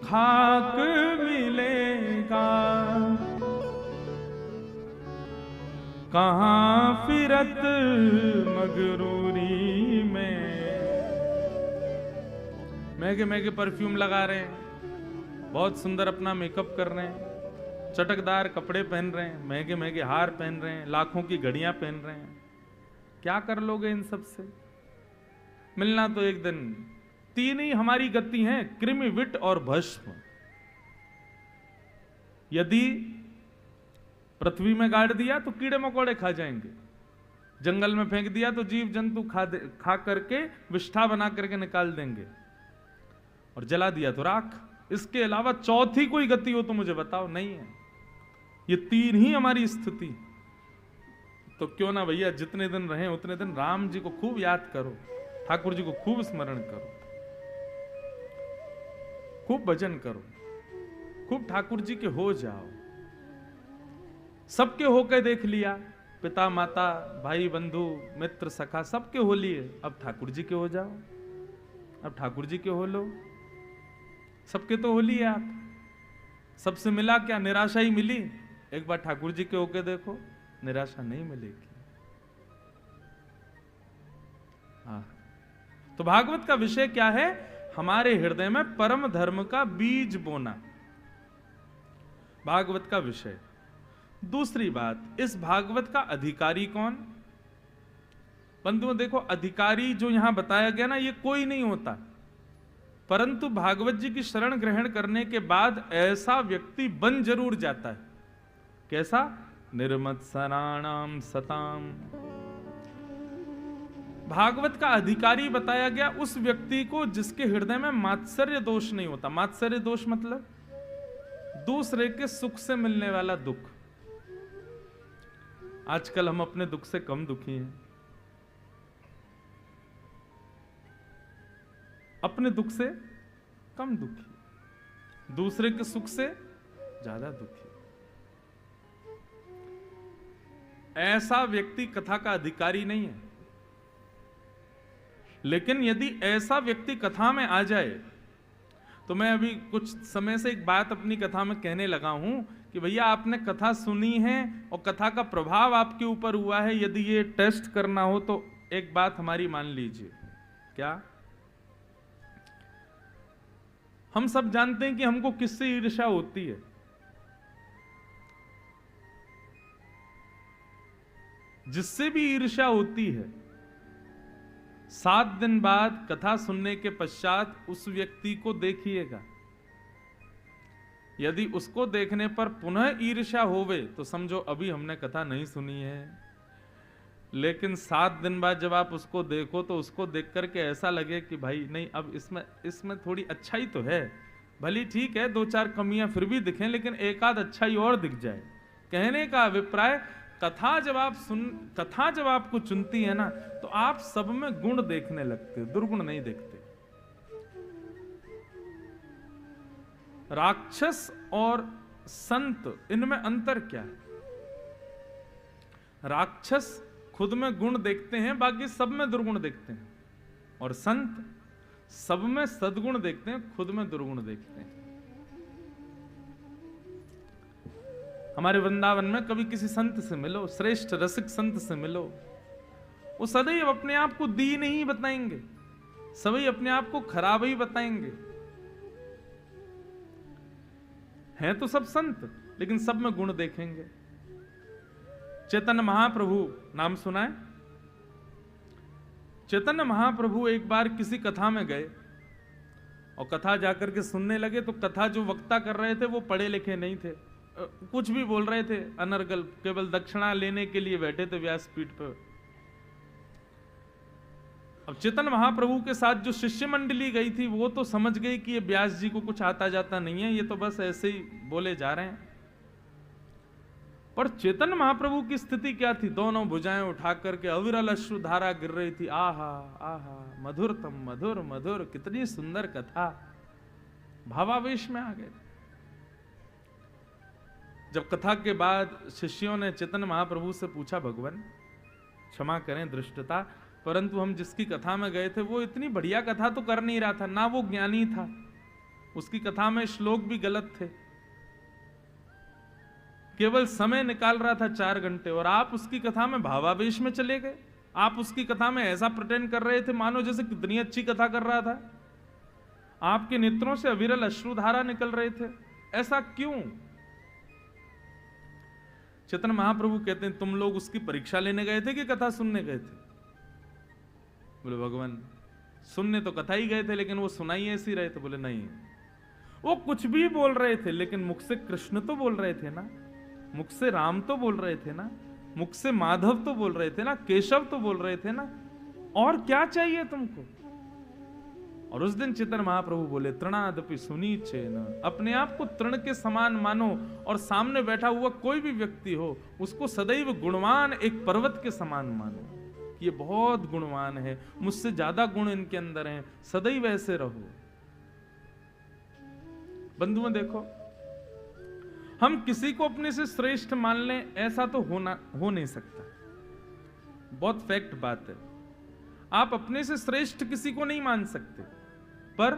खाक मिलेगा, कहां फिरत मगरूरी में। महंगे महंगे परफ्यूम लगा रहे हैं, बहुत सुंदर अपना मेकअप कर रहे हैं, चटकदार कपड़े पहन रहे हैं, महंगे महंगे हार पहन रहे हैं, लाखों की घड़ियां पहन रहे हैं, क्या कर लोगे इन सब से? मिलना तो एक दिन। 3 ही हमारी गति हैं, कृमि विट और भस्म। यदि पृथ्वी में गाड़ दिया तो कीड़े मकोड़े खा जाएंगे, जंगल में फेंक दिया तो जीव जंतु खा करके विष्ठा बना करके निकाल देंगे, और जला दिया तो राख। इसके अलावा चौथी कोई गति हो तो मुझे बताओ, नहीं है। ये 3 ही हमारी स्थिति। तो क्यों ना भैया जितने दिन रहे उतने दिन राम जी को खूब याद करो, ठाकुर जी को खूब स्मरण करो, खूब भजन करो, खूब ठाकुर जी के हो जाओ। सबके होके देख लिया, पिता माता भाई बंधु मित्र सखा सबके हो लिए, अब ठाकुर जी के हो जाओ, अब ठाकुर जी के हो लो। सबके तो हो लिए आप, सबसे मिला क्या? निराशा ही मिली, एक बार ठाकुर जी के होके देखो, निराशा नहीं मिलेगी। हाँ, तो भागवत का विषय क्या है? हमारे हृदय में परम धर्म का बीज बोना, भागवत का विषय। दूसरी बात, इस भागवत का अधिकारी कौन? बंधुओं देखो, अधिकारी जो यहां बताया गया ना, ये कोई नहीं होता, परंतु भागवत जी की शरण ग्रहण करने के बाद ऐसा व्यक्ति बन जरूर जाता है। कैसा? निर्मत्सराणाम सताम। भागवत का अधिकारी बताया गया उस व्यक्ति को जिसके हृदय में मात्सर्य दोष नहीं होता। मात्सर्य दोष मतलब दूसरे के सुख से मिलने वाला दुख। आजकल हम अपने दुख से कम दुखी हैं, अपने दुख से कम दुखी, दूसरे के सुख से ज्यादा दुखी। ऐसा व्यक्ति कथा का अधिकारी नहीं है। लेकिन यदि ऐसा व्यक्ति कथा में आ जाए, तो मैं अभी कुछ समय से एक बात अपनी कथा में कहने लगा हूं कि भैया आपने कथा सुनी है और कथा का प्रभाव आपके ऊपर हुआ है, यदि ये टेस्ट करना हो तो एक बात हमारी मान लीजिए। क्या? हम सब जानते हैं कि हमको किससे ईर्ष्या होती है? जिससे भी ईर्ष्या होती है, 7 दिन बाद कथा सुनने के पश्चात उस व्यक्ति को देखिएगा। यदि उसको देखने पर पुनः ईर्ष्या होवे तो समझो अभी हमने कथा नहीं सुनी है। लेकिन 7 दिन बाद जब आप उसको देखो तो उसको देख करके ऐसा लगे कि भाई नहीं, अब इसमें थोड़ी अच्छाई तो है, भली ठीक है 2-4 कमियां फिर भी दिखें, लेकिन एक आध अच्छाई और दिख जाए। कहने का अभिप्राय, कथा जब आपको चुनती है ना, तो आप सब में गुण देखने लगते हो, दुर्गुण नहीं देखते। राक्षस और संत, इनमें अंतर क्या है? राक्षस खुद में गुण देखते हैं, बाकी सब में दुर्गुण देखते हैं, और संत सब में सद्गुण देखते हैं, खुद में दुर्गुण देखते हैं। हमारे वृंदावन में कभी किसी संत से मिलो, श्रेष्ठ रसिक संत से मिलो, वो सदैव अपने आप को दी नहीं बताएंगे, सभी अपने आप को खराब ही बताएंगे। हैं तो सब संत, लेकिन सब में गुण देखेंगे। चैतन्य महाप्रभु नाम सुना है? चैतन्य महाप्रभु एक बार किसी कथा में गए और कथा जाकर के सुनने लगे, तो कथा जो वक्ता कर रहे थे वो पढ़े लिखे नहीं थे, कुछ भी बोल रहे थे अनर्गल, केवल दक्षिणा लेने के लिए बैठे थे व्यासपीठ पर। अब चैतन्य महाप्रभु के साथ जो शिष्य मंडली गई थी वो तो समझ गई कि ये व्यास जी को कुछ आता जाता नहीं है, ये तो बस ऐसे ही बोले जा रहे हैं। पर चैतन्य महाप्रभु की स्थिति क्या थी? दोनों भुजाएं उठा करके अविरल अश्रु धारा गिर रही थी। आहा आहा, मधुरतम मधुर मधुर, कितनी सुंदर कथा। भावावेश में आ गए। जब कथा के बाद शिष्यों ने चैतन्य महाप्रभु से पूछा, भगवान क्षमा करें दृष्टता, परंतु हम जिसकी कथा में गए थे वो इतनी बढ़िया कथा तो कर नहीं रहा था, ना वो ज्ञानी था, उसकी कथा में श्लोक भी गलत थे, केवल समय निकाल रहा था 4 घंटे, और आप उसकी कथा में भावावेश में चले गए। आप उसकी कथा में ऐसा प्रिटेंड कर रहे थे मानो जैसे कितनी अच्छी कथा कर रहा था। आपके नेत्रों से अविरल अश्रुधारा निकल रहे थे, ऐसा क्यों? चैतन्य महाप्रभु कहते हैं, तुम लोग उसकी परीक्षा लेने गए थे कि कथा सुनने गए थे? बोले भगवान सुनने तो कथा ही गए थे, लेकिन वो सुनाई ऐसी रहे थे। बोले नहीं, वो कुछ भी बोल रहे थे, लेकिन मुख से कृष्ण तो बोल रहे थे ना, मुख से राम तो बोल रहे थे ना, मुख से माधव तो बोल रहे थे ना, केशव तो बोल रहे थे ना, और क्या चाहिए तुमको? और उस दिन चैतन्य महाप्रभु बोले, तृणादपि सुनीचेन, अपने आप को तृण के समान मानो, और सामने बैठा हुआ कोई भी व्यक्ति हो उसको सदैव गुणवान, एक पर्वत के समान मानो, ये बहुत गुणवान है, मुझसे ज्यादा गुण इनके अंदर हैं, सदैव ऐसे रहो। बंधुओं देखो, हम किसी को अपने से श्रेष्ठ मान लें ऐसा तो हो नहीं सकता, बहुत फैक्ट बात है। आप अपने से श्रेष्ठ किसी को नहीं मान सकते, पर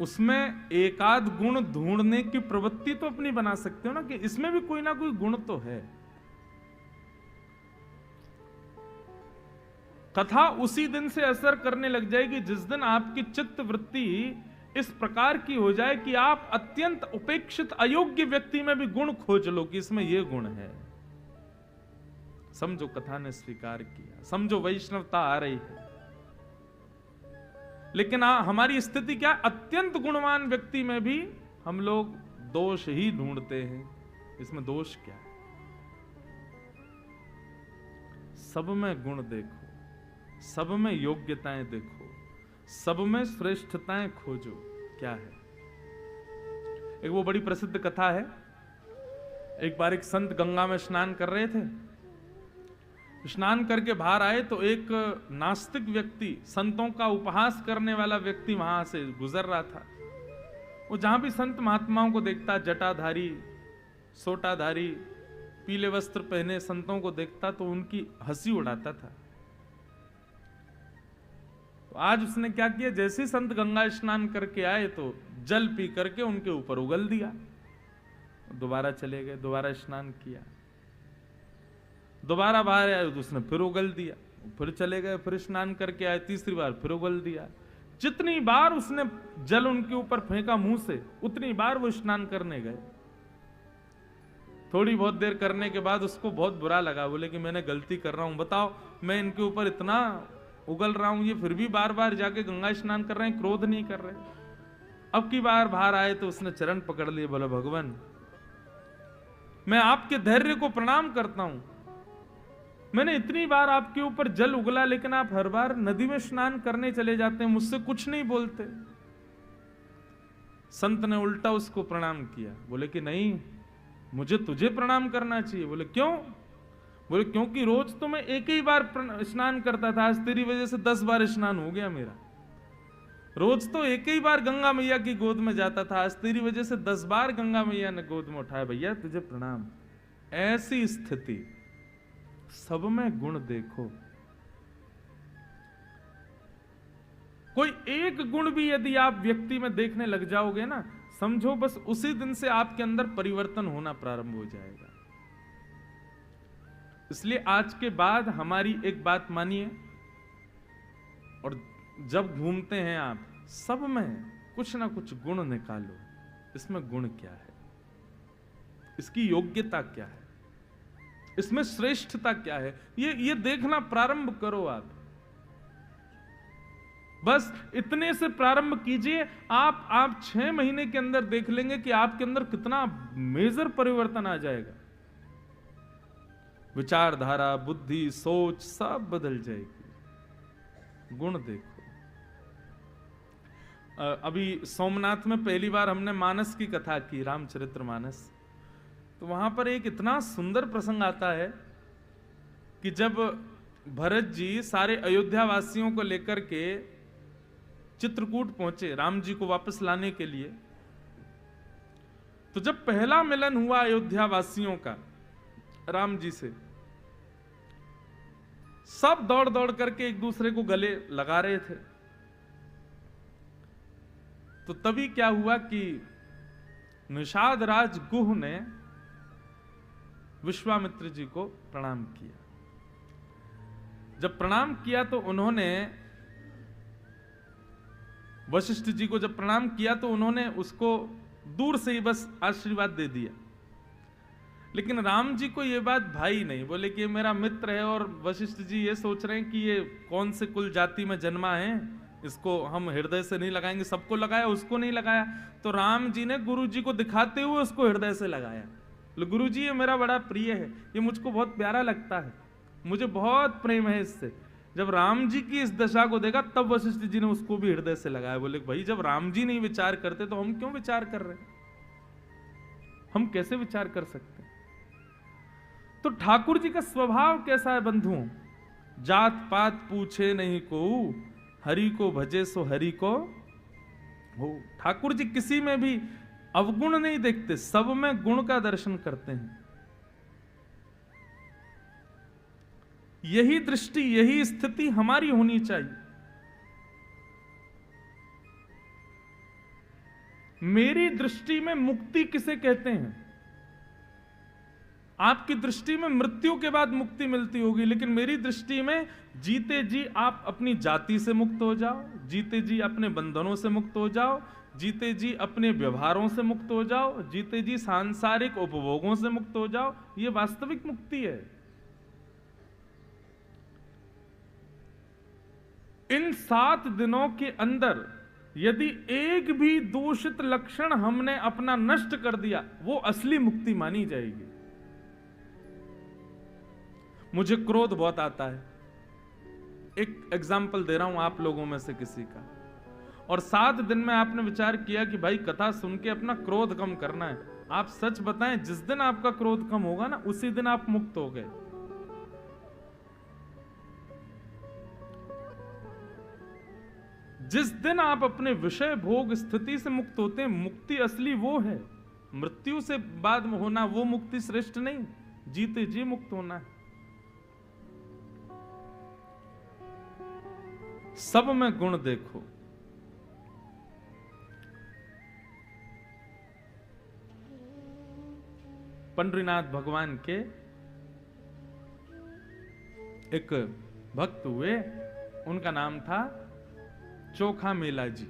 उसमें एकाध गुण ढूंढने की प्रवृत्ति तो अपनी बना सकते हो ना, कि इसमें भी कोई ना कोई गुण तो है। कथा उसी दिन से असर करने लग जाएगी जिस दिन आपकी चित्त वृत्ति इस प्रकार की हो जाए कि आप अत्यंत उपेक्षित अयोग्य व्यक्ति में भी गुण खोज लो कि इसमें यह गुण है। समझो कथा ने स्वीकार किया, समझो वैष्णवता आ रही है। लेकिन हमारी स्थिति क्या, अत्यंत गुणवान व्यक्ति में भी हम लोग दोष ही ढूंढते हैं। इसमें दोष क्या है? सब में गुण देखो, सब में योग्यताएं देखो, सब में श्रेष्ठताएं खोजो। क्या है? एक वो बड़ी प्रसिद्ध कथा है। एक बार एक संत गंगा में स्नान कर रहे थे। स्नान करके बाहर आए तो एक नास्तिक व्यक्ति, संतों का उपहास करने वाला व्यक्ति वहां से गुजर रहा था। वो जहां भी संत महात्माओं को देखता, जटाधारी, सोटाधारी, पीले वस्त्र पहने संतों को देखता तो उनकी हंसी उड़ाता था। तो आज उसने क्या किया, जैसे संत गंगा स्नान करके आए तो जल पी करके उनके ऊपर उगल दिया। दोबारा चले गए, दोबारा स्नान किया, दोबारा बाहर आए तो उसने फिर उगल दिया, फिर चले गए, फिर स्नान करके आए, तीसरी बार फिर उगल दिया। जितनी बार उसने जल उनके ऊपर फेंका मुंह से, उतनी बार वो स्नान करने गए। थोड़ी बहुत देर करने के बाद उसको बहुत बुरा लगा, बोले कि मैंने गलती कर रहा हूं, बताओ मैं इनके ऊपर इतना उगल रहा हूं, ये फिर भी बार बार जाके गंगा स्नान कर रहे हैं, क्रोध नहीं कर रहे। अब की बार बाहर आए तो उसने चरण पकड़ लिए, बोला भगवान मैं आपके धैर्य को प्रणाम करता हूं, मैंने इतनी बार आपके ऊपर जल उगला लेकिन आप हर बार नदी में स्नान करने चले जाते हैं, मुझसे कुछ नहीं बोलते। संत ने उल्टा उसको प्रणाम किया, बोले कि नहीं मुझे तुझे प्रणाम करना चाहिए। बोले क्यों? बोले क्योंकि रोज तो मैं एक ही बार स्नान करता था, आज तेरी वजह से 10 बार स्नान हो गया मेरा। रोज तो एक ही बार गंगा मैया की गोद में जाता था, आज तेरी वजह से 10 बार गंगा मैया ने गोद में उठाया, भैया तुझे प्रणाम। ऐसी स्थिति, सब में गुण देखो। कोई एक गुण भी यदि आप व्यक्ति में देखने लग जाओगे ना, समझो बस उसी दिन से आपके अंदर परिवर्तन होना प्रारंभ हो जाएगा। इसलिए आज के बाद हमारी एक बात मानिए, और जब घूमते हैं आप सब में कुछ ना कुछ गुण निकालो। इसमें गुण क्या है, इसकी योग्यता क्या है, इसमें श्रेष्ठता क्या है, ये देखना प्रारंभ करो। आप बस इतने से प्रारंभ कीजिए, आप 6 महीने के अंदर देख लेंगे कि आपके अंदर कितना मेजर परिवर्तन आ जाएगा। विचारधारा, बुद्धि, सोच सब बदल जाएगी। गुण देखो। अभी सोमनाथ में पहली बार हमने मानस की कथा की, रामचरितमानस। तो वहां पर एक इतना सुंदर प्रसंग आता है कि जब भरत जी सारे अयोध्या वासियों को लेकर के चित्रकूट पहुंचे राम जी को वापस लाने के लिए, तो जब पहला मिलन हुआ अयोध्या वासियों का राम जी से, सब दौड़ दौड़ करके एक दूसरे को गले लगा रहे थे। तो तभी क्या हुआ कि निषाद राज गुह ने विश्वामित्र जी को प्रणाम किया। जब प्रणाम किया तो उन्होंने वशिष्ठ जी को जब प्रणाम किया तो उन्होंने उसको दूर से ही बस आशीर्वाद दे दिया। लेकिन राम जी को यह बात भाई नहीं, बोले कि ये मेरा मित्र है और वशिष्ठ जी ये सोच रहे हैं कि ये कौन से कुल जाति में जन्मा है, इसको हम हृदय से नहीं लगाएंगे। सबको लगाया, उसको नहीं लगाया। तो राम जी ने गुरु जी को दिखाते हुए उसको हृदय से लगाया। गुरु जी ये मेरा बड़ा प्रिय है, ये मुझको बहुत प्यारा लगता है, मुझे बहुत प्रेम है इससे। जब राम जी की इस दशा को देखा तब वशिष्ठ जी ने उसको भी हृदय से लगाया। बोले भाई जब राम जी नहीं विचार करते तो हम क्यों विचार कर रहे हैं, हम कैसे विचार कर सकते हैं। तो ठाकुर जी का स्वभाव कैसा है बंधुओं, जात पात पूछे नहीं को, हरि को भजे सो हरि को हो। ठाकुर जी किसी में भी अवगुण नहीं देखते, सब में गुण का दर्शन करते हैं। यही दृष्टि, यही स्थिति हमारी होनी चाहिए। मेरी दृष्टि में मुक्ति किसे कहते हैं? आपकी दृष्टि में मृत्यु के बाद मुक्ति मिलती होगी, लेकिन मेरी दृष्टि में जीते जी आप अपनी जाति से मुक्त हो जाओ, जीते जी अपने बंधनों से मुक्त हो जाओ, जीते जी अपने व्यवहारों से मुक्त हो जाओ, जीते जी सांसारिक उपभोगों से मुक्त हो जाओ, ये वास्तविक मुक्ति है। इन 7 दिनों के अंदर यदि एक भी दूषित लक्षण हमने अपना नष्ट कर दिया, वो असली मुक्ति मानी जाएगी। मुझे क्रोध बहुत आता है, एक एग्जाम्पल दे रहा हूं आप लोगों में से किसी का, और 7 दिन में आपने विचार किया कि भाई कथा सुन के अपना क्रोध कम करना है। आप सच बताएं, जिस दिन आपका क्रोध कम होगा ना, उसी दिन आप मुक्त हो गए। जिस दिन आप अपने विषय भोग स्थिति से मुक्त होते हैं, मुक्ति असली वो है। मृत्यु से बाद में होना वो मुक्ति श्रेष्ठ नहीं, जीते जी मुक्त होना है। सब में गुण देखो। पंडरीनाथ भगवान के एक भक्त हुए, उनका नाम था चोखा मेला जी।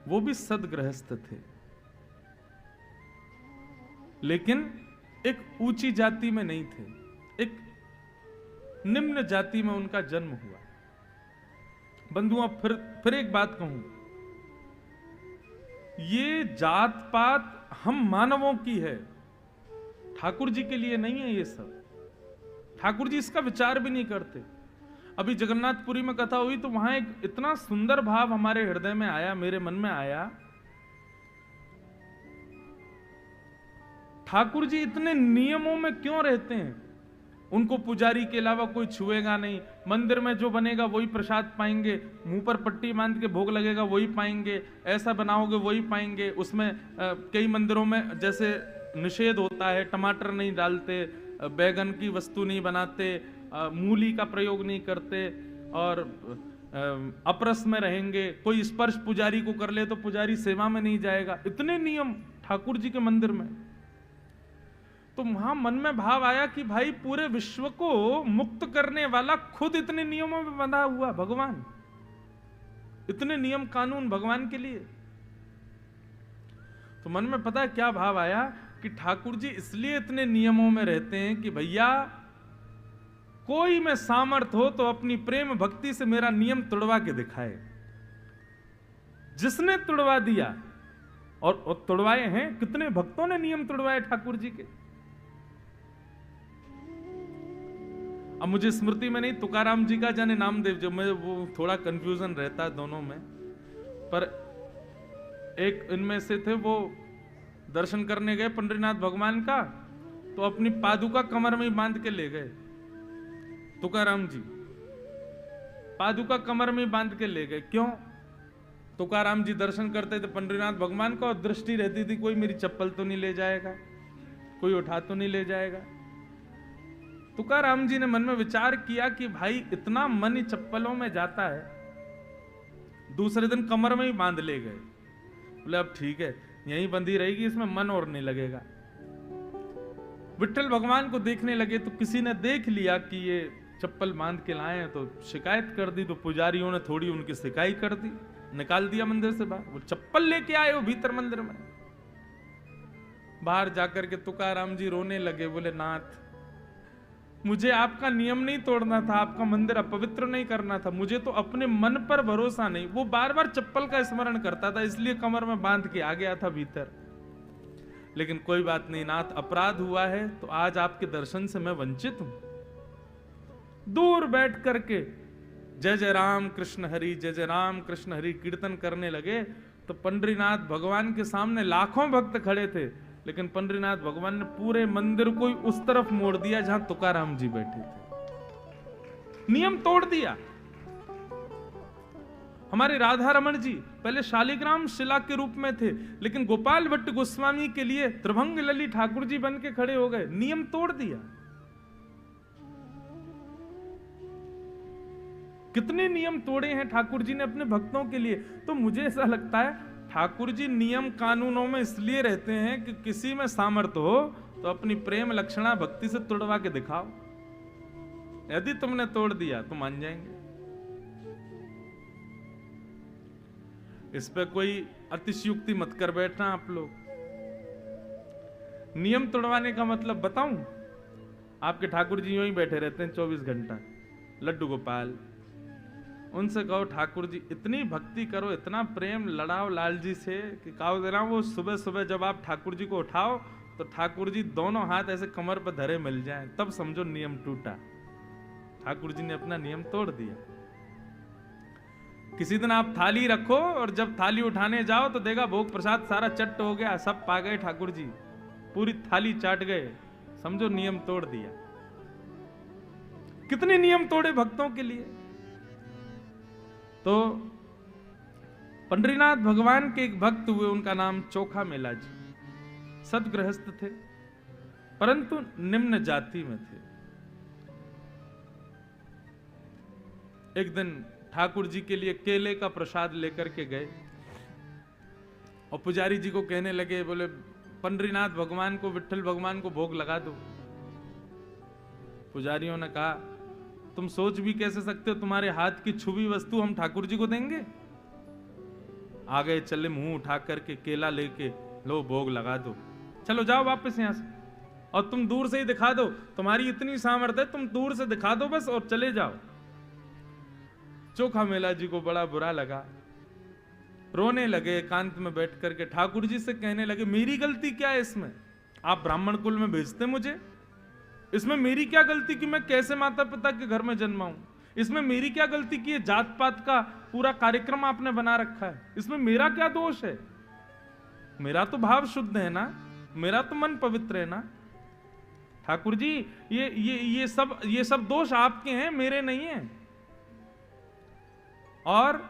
वो भी सदगृहस्थ थे, लेकिन एक ऊंची जाति में नहीं थे, एक निम्न जाति में उनका जन्म हुआ। बंधुओं, फिर एक बात कहूं, ये जात पात हम मानवों की है, ठाकुर जी के लिए नहीं है ये सब। ठाकुर जी इसका विचार भी नहीं करते। अभी जगन्नाथपुरी में कथा हुई तो वहां एक इतना सुंदर भाव हमारे हृदय में आया, मेरे मन में आया। ठाकुर जी इतने नियमों में क्यों रहते हैं? उनको पुजारी के अलावा कोई छुएगा नहीं, मंदिर में जो बनेगा वही प्रसाद पाएंगे, मुंह पर पट्टी बांध के भोग लगेगा वही पाएंगे, ऐसा बनाओगे वही पाएंगे। उसमें कई मंदिरों में जैसे निषेध होता है, टमाटर नहीं डालते, बैगन की वस्तु नहीं बनाते, मूली का प्रयोग नहीं करते, और अपरस में रहेंगे। कोई स्पर्श पुजारी को कर ले तो पुजारी सेवा में नहीं जाएगा। इतने नियम ठाकुर जी के मंदिर में। तो वहां मन में भाव आया कि भाई पूरे विश्व को मुक्त करने वाला खुद इतने नियमों में बंधा हुआ भगवान, इतने नियम कानून भगवान के लिए। तो मन में पता है क्या भाव आया कि ठाकुर जी इसलिए इतने नियमों में रहते हैं कि भैया कोई में सामर्थ हो तो अपनी प्रेम भक्ति से मेरा नियम तोड़वा के दिखाए। जिसने तुड़वा दिया, और तुड़वाए हैं, कितने भक्तों ने नियम तुड़वाए ठाकुर जी के। अब मुझे स्मृति में नहीं, तुकाराम जी का जाने नामदेव, जो मैं वो थोड़ा कंफ्यूजन रहता है दोनों में, पर एक इनमें से थे, वो दर्शन करने गए पंडरीनाथ भगवान का, तो अपनी पादुका कमर में ही बांध के ले गए। तुकाराम जी पादुका कमर में ही बांध के ले गए। क्यों? तुकाराम जी दर्शन करते थे पंडरीनाथ भगवान का, और दृष्टि रहती थी कोई मेरी चप्पल तो नहीं ले जाएगा, कोई उठा तो नहीं ले जाएगा। तुकाराम जी ने मन में विचार किया कि भाई इतना मन चप्पलों में जाता है, दूसरे दिन कमर में ही बांध ले गए। बोले अब ठीक है, यहीं बंधी रहेगी, इसमें मन और नहीं लगेगा। विट्ठल भगवान को देखने लगे तो किसी ने देख लिया कि ये चप्पल बांध के लाए हैं, तो शिकायत कर दी। तो पुजारियों ने थोड़ी उनकी शिकायत कर दी, निकाल दिया मंदिर से बाहर। वो चप्पल लेके आए हो भीतर मंदिर में। बाहर जाकर के तुकाराम जी रोने लगे, बोले नाथ मुझे आपका नियम नहीं तोड़ना था, आपका मंदिर अपवित्र नहीं करना था, मुझे तो अपने मन पर भरोसा नहीं। वो बार बार चप्पल का स्मरण करता था, इसलिए कमर में बांध के आ गया था भीतर। लेकिन कोई बात नहीं नाथ, अपराध हुआ है तो आज आपके दर्शन से मैं वंचित हूं। दूर बैठ करके जय जय राम कृष्ण हरि, जय जय राम कृष्ण हरि कीर्तन करने लगे। तो पंडरीनाथ भगवान के सामने लाखों भक्त खड़े थे, लेकिन पंडरीनाथ भगवान ने पूरे मंदिर को उस तरफ मोड़ दिया जहां तुकाराम जी बैठे थे। नियम तोड़ दिया। हमारे राधा रमण जी पहले शालिग्राम शिला के रूप में थे, लेकिन गोपाल भट्ट गोस्वामी के लिए त्रिभंग लली ठाकुर जी बन के खड़े हो गए। नियम तोड़ दिया। कितने नियम तोड़े हैं ठाकुर जी ने अपने भक्तों के लिए। तो मुझे ऐसा लगता है ठाकुर जी नियम कानूनों में इसलिए रहते हैं कि किसी में सामर्थ्य हो तो अपनी प्रेम लक्षणा भक्ति से तोड़वा के दिखाओ। यदि तुमने तोड़ दिया तो मान जाएंगे। इस पे कोई अतिशयुक्ति मत कर बैठना आप लोग। नियम तोड़वाने का मतलब बताऊं? आपके ठाकुर जी यूं ही बैठे रहते हैं 24 घंटा, लड्डू गोपाल। उनसे कहो ठाकुर जी इतनी भक्ति करो, इतना प्रेम लड़ाओ लाल जी से कि कहो देना वो सुबह सुबह जब आप ठाकुर जी को उठाओ तो ठाकुर जी दोनों हाथ ऐसे कमर पर धरे मिल जाएं, तब समझो नियम टूटा। ठाकुर जी ने अपना नियम तोड़ दिया। किसी दिन आप थाली रखो और जब थाली उठाने जाओ तो देखा भोग प्रसाद सारा चट्ट हो गया, सब पा गए ठाकुर जी, पूरी थाली चाट गए, समझो नियम तोड़ दिया। कितने नियम तोड़े भक्तों के लिए। तो पंडरीनाथ भगवान के एक भक्त हुए, उनका नाम चोखा मेला जी। सदगृहस्थ थे परंतु निम्न जाति में थे। एक दिन ठाकुर जी के लिए केले का प्रसाद लेकर के गए और पुजारी जी को कहने लगे, बोले पंडरीनाथ भगवान को, विट्ठल भगवान को भोग लगा दो। पुजारियों ने कहा तुम सोच भी कैसे सकते हो, तुम्हारे हाथ की छुबी वस्तु हम ठाकुर जी को देंगे? आ गए चले मुंह उठा करके केला लेके, लो भोग लगा दो, चलो जाओ वापस यहां से, और तुम दूर से ही दिखा दो, तुम्हारी इतनी सामर्थ्य है, तुम दूर से दिखा दो बस और चले जाओ। चोखा मेला जी को बड़ा बुरा लगा, रोने लगे, एकांत में बैठ करके ठाकुर जी से कहने लगे मेरी गलती क्या है इसमें? आप ब्राह्मण कुल में भेजते मुझे, इसमें मेरी क्या गलती कि मैं कैसे माता पिता के घर में जन्मा हूं? इसमें मेरी क्या गलती कि ये जात पात का पूरा कार्यक्रम आपने बना रखा है? इसमें मेरा क्या दोष है? मेरा तो भाव शुद्ध है ना, मेरा तो मन पवित्र है ना। ठाकुर जी ये सब दोष आपके हैं, मेरे नहीं हैं। और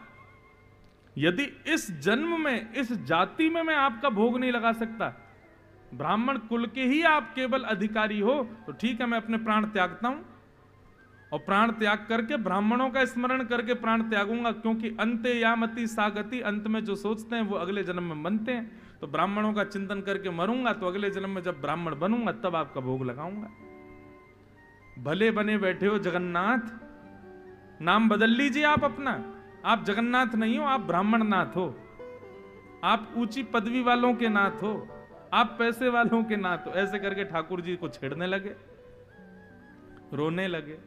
यदि इस जन्म में, इस जाति में मैं आपका भोग नहीं लगा सकता, ब्राह्मण कुल के ही आप केवल अधिकारी हो, तो ठीक है मैं अपने प्राण त्यागता हूं, और प्राण त्याग करके ब्राह्मणों का स्मरण करके प्राण त्यागूंगा, क्योंकि अंते यामति सागति, अंत में जो सोचते हैं वो अगले जन्म में बनते हैं। तो ब्राह्मणों का चिंतन करके मरूंगा, तो अगले जन्म में जब ब्राह्मण बनूंगा तब आपका भोग लगाऊंगा। भले बने बैठे हो जगन्नाथ, नाम बदल लीजिए आप अपना। आप जगन्नाथ नहीं हो, आप ब्राह्मण नाथ हो, आप ऊंची पदवी वालों के नाथ हो, आप पैसे वालों के नाथ हो। ऐसे करके ठाकुर जी को छेड़ने लगे, रोने लगे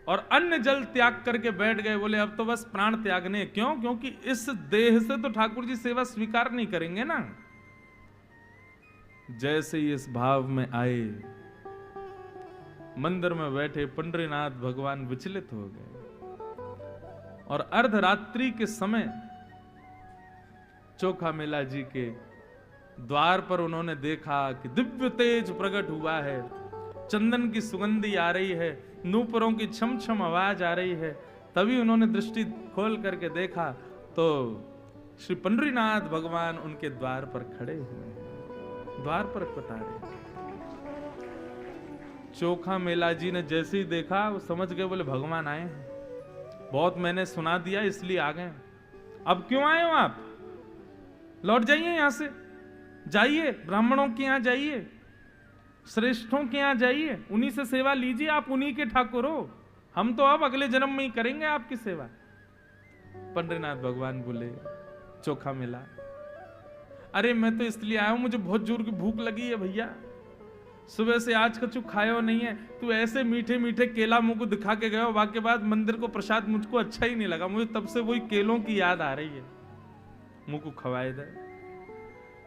और अन्न जल त्याग करके बैठ गए। बोले अब तो बस प्राण त्यागने। क्यों? क्योंकि इस देह से तो ठाकुर जी सेवा स्वीकार नहीं करेंगे ना। जैसे ही इस भाव में आए, मंदिर में बैठे पंडरीनाथ भगवान विचलित हो गए, और अर्धरात्रि के समय चोखा मेला जी के द्वार पर उन्होंने देखा कि दिव्य तेज प्रकट हुआ है, चंदन की सुगंधी आ रही है, नूपुरों की छम छम आवाज आ रही है। तभी उन्होंने दृष्टि खोल करके देखा तो श्री पंडरीनाथ भगवान उनके द्वार पर खड़े हुए, द्वार पर पधारे। चोखा मेला जी ने जैसे ही देखा वो समझ गए, बोले भगवान आए हैं, बहुत मैंने सुना दिया इसलिए आ गए। अब क्यों आए हो आप? लौट जाइए यहां से, जाइए ब्राह्मणों के यहां जाइए, श्रेष्ठों के यहां जाइए, उन्हीं से सेवा लीजिए, आप उन्हीं के ठाकुर हो। हम तो अब अगले जन्म में ही करेंगे आपकी सेवा। पंडरीनाथ भगवान बोले चोखा मेला, अरे मैं तो इसलिए आया हूं, मुझे बहुत जोर की भूख लगी है भैया, सुबह से आज कछु खायो नहीं है। तू ऐसे मीठे मीठे केला मुंह को दिखा के गए, वाके बाद मंदिर को प्रसाद मुझको अच्छा ही नहीं लगा, मुझे तब से वही केलों की याद आ रही है, मुंह को खवाए दे।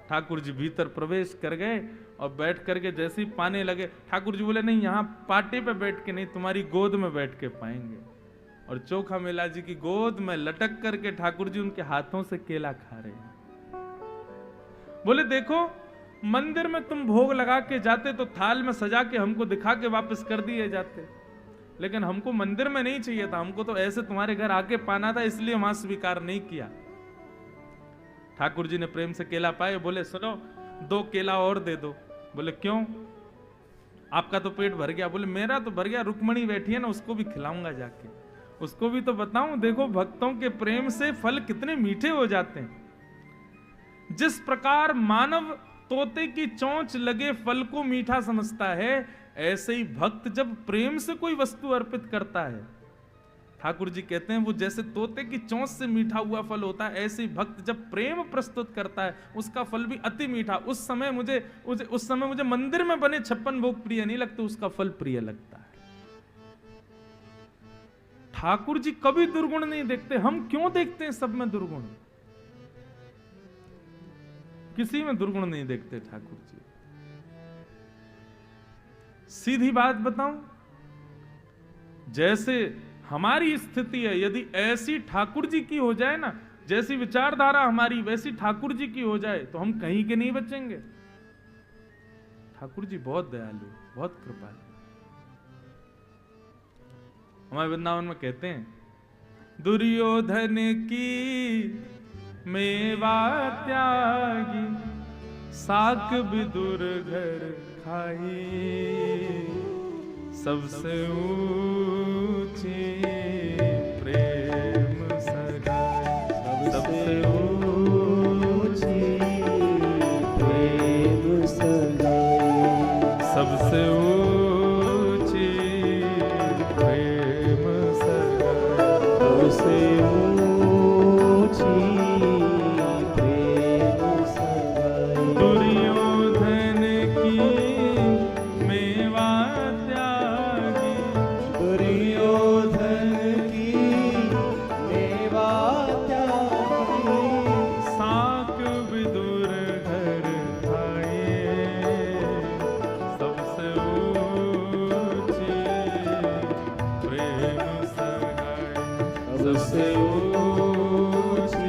ठाकुर जी भीतर प्रवेश कर गए और बैठ करके जैसे ही पाने लगे, ठाकुर जी बोले नहीं यहाँ पाटे पे बैठ के नहीं, तुम्हारी गोद में बैठ के पाएंगे। और चोखा मेला जी की गोद में लटक करके ठाकुर जी उनके हाथों से केला खा रहे हैं। बोले देखो मंदिर में तुम भोग लगा के जाते तो थाल में सजा के हमको दिखा के वापस कर दिए जाते, लेकिन हमको मंदिर में नहीं चाहिए था, हमको तो ऐसे तुम्हारे घर आके पाना था, इसलिए वहां स्वीकार नहीं किया। ठाकुर जी ने प्रेम से केला पाए, बोले सुनो 2 केला और दे दो। बोले क्यों? आपका तो पेट भर गया। बोले मेरा तो भर गया, रुक्मणी बैठी है ना, उसको भी खिलाऊंगा जाके, उसको भी तो बताऊं। देखो भक्तों के प्रेम से फल कितने मीठे हो जाते हैं। जिस प्रकार मानव तोते की चोंच लगे फल को मीठा समझता है, ऐसे ही भक्त जब प्रेम से कोई वस्तु अर्पित करता है, ठाकुर जी कहते हैं वो जैसे तोते की चोंच से मीठा हुआ फल होता है, ऐसे ही भक्त जब प्रेम प्रस्तुत करता है उसका फल भी अति मीठा। उस समय मुझे मंदिर में बने 56 भोग प्रिय नहीं लगते, उसका फल प्रिय लगता है। ठाकुर जी कभी दुर्गुण नहीं देखते। हम क्यों देखते हैं सब में दुर्गुण? किसी में दुर्गुण नहीं देखते ठाकुर जी। सीधी बात बताऊं, जैसे हमारी स्थिति है, यदि ऐसी ठाकुर जी की हो जाए ना, जैसी विचारधारा हमारी वैसी ठाकुर जी की हो जाए, तो हम कहीं के नहीं बचेंगे। ठाकुर जी बहुत दयालु, बहुत कृपालु। हमारे वृंदावन में कहते हैं, दुर्योधन की मेवा त्यागी, साक विदुर घर खाई, सबसे ऊंची प्रेम सगाई, सबसे ऊंची प्रेम सगाई, सबसे ऊंची प्रेम सगाई, सबसे ऊंची प्रेम सगाई। दुर्योधन की मेवा त्यागी, दुर्योधन की मेवा त्यागी, साक विदुर घर खाए, सबसे ऊंची प्रेम सगाई, सबसे ऊंची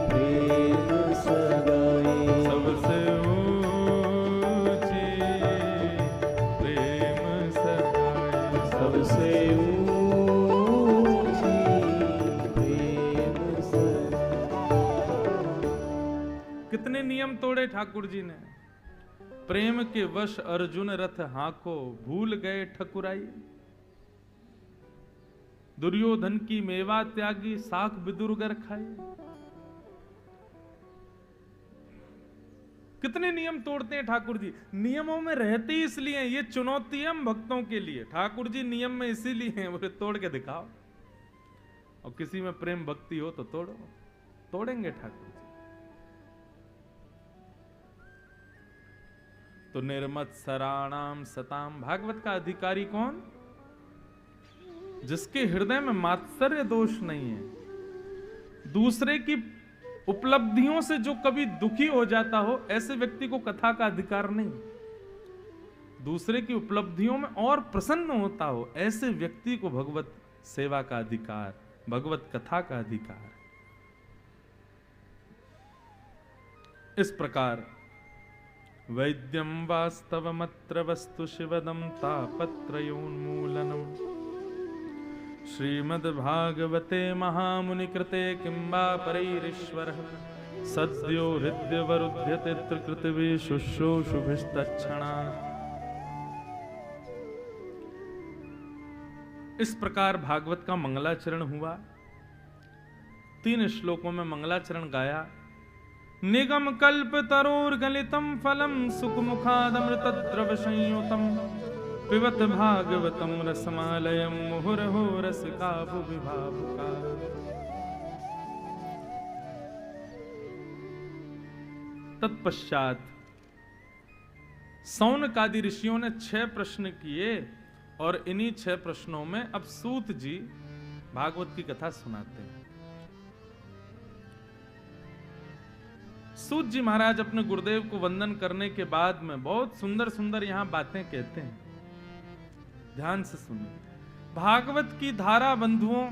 प्रेम सगाई, सबसे ऊंची प्रेम सगाई, सबसे ऊंची प्रेम सगाई। कितने नियम तोड़े ठाकुर जी ने। प्रेम के वश अर्जुन रथ हाको, भूल गए ठकुराई। दुर्योधन की मेवा त्यागी, साख विदुरगर खाई। कितने नियम तोड़ते हैं ठाकुर जी। नियमों में रहते ही इसलिए, ये चुनौती है हम भक्तों के लिए। ठाकुर जी नियम में इसीलिए हैं, बोले तोड़ के दिखाओ। और किसी में प्रेम भक्ति हो तो तोड़ो, तोड़ेंगे ठाकुर जी। तो निर्मत सराणाम सताम, भागवत का अधिकारी कौन? जिसके हृदय में मात्सर्य दोष नहीं है, दूसरे की उपलब्धियों से जो कभी दुखी हो जाता हो, ऐसे व्यक्ति को कथा का अधिकार नहीं। दूसरे की उपलब्धियों में और प्रसन्न होता हो, ऐसे व्यक्ति को भगवत सेवा का अधिकार, भगवत कथा का अधिकार। इस प्रकार वैद्यम वास्तवमत्र वस्तु शिवदम तापत्रयोन्मूलनम, श्रीमद्भागवते महामुनि कृते किंबा परैरीश्वरः, सद्यो हृद्यवरुध्यते त्रिकृतिभिः शुश्रूषुभिस्तत्क्षणात्। इस प्रकार भागवत का मंगलाचरण हुआ। 3 श्लोकों में मंगलाचरण गाया। निगम कल्प तरोर गलितम फलम, सुख मुखादमृत संयुतम, पिबत भागवतम रसमालयम, मुहुर्हो रसिका भुवि भावुका। तत्पश्चात सौनकादि ऋषियों ने 6 प्रश्न किए, और इन्हीं 6 प्रश्नों में अब सूत जी भागवत की कथा सुनाते हैं। सूत जी महाराज अपने गुरुदेव को वंदन करने के बाद में बहुत सुंदर सुंदर यहां बातें कहते हैं, ध्यान से सुनिए। भागवत की धारा बंधुओं,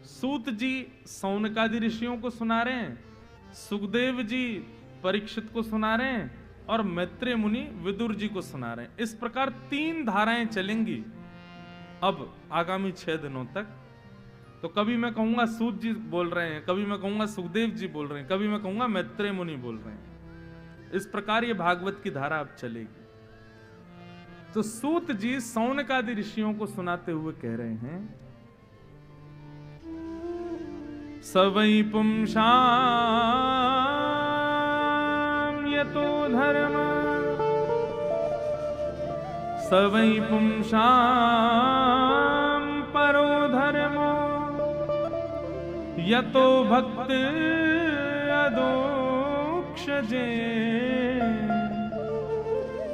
सूत जी सौनकादि ऋषियों को सुना रहे हैं, सुखदेव जी परीक्षित को सुना रहे हैं, और मैत्रेय मुनि विदुर जी को सुना रहे हैं। इस प्रकार 3 धाराएं चलेंगी अब आगामी 6 दिनों तक। तो कभी मैं कहूंगा सूत जी बोल रहे हैं, कभी मैं कहूंगा सुखदेव जी बोल रहे हैं, कभी मैं कहूंगा मैत्रेय मुनि बोल रहे हैं। इस प्रकार ये भागवत की धारा अब चलेगी। तो सूत जी सौनकादि ऋषियों को सुनाते हुए कह रहे हैं, सवै पुंसां यतो धर्म, सवै पुंसां परो धर्मो, यतो भक्ति अदोक्षजे,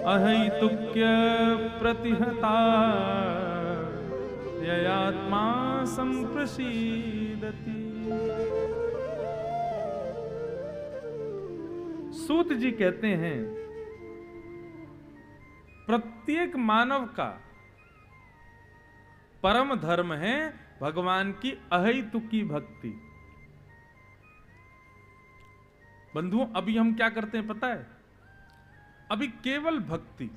अहैतुक्य प्रतिहता ययात्मा संप्रसीदति। सूत जी कहते हैं प्रत्येक मानव का परम धर्म है भगवान की अहैतुकी भक्ति। बंधुओं, अभी हम क्या करते हैं पता है? अभी केवल भक्ति,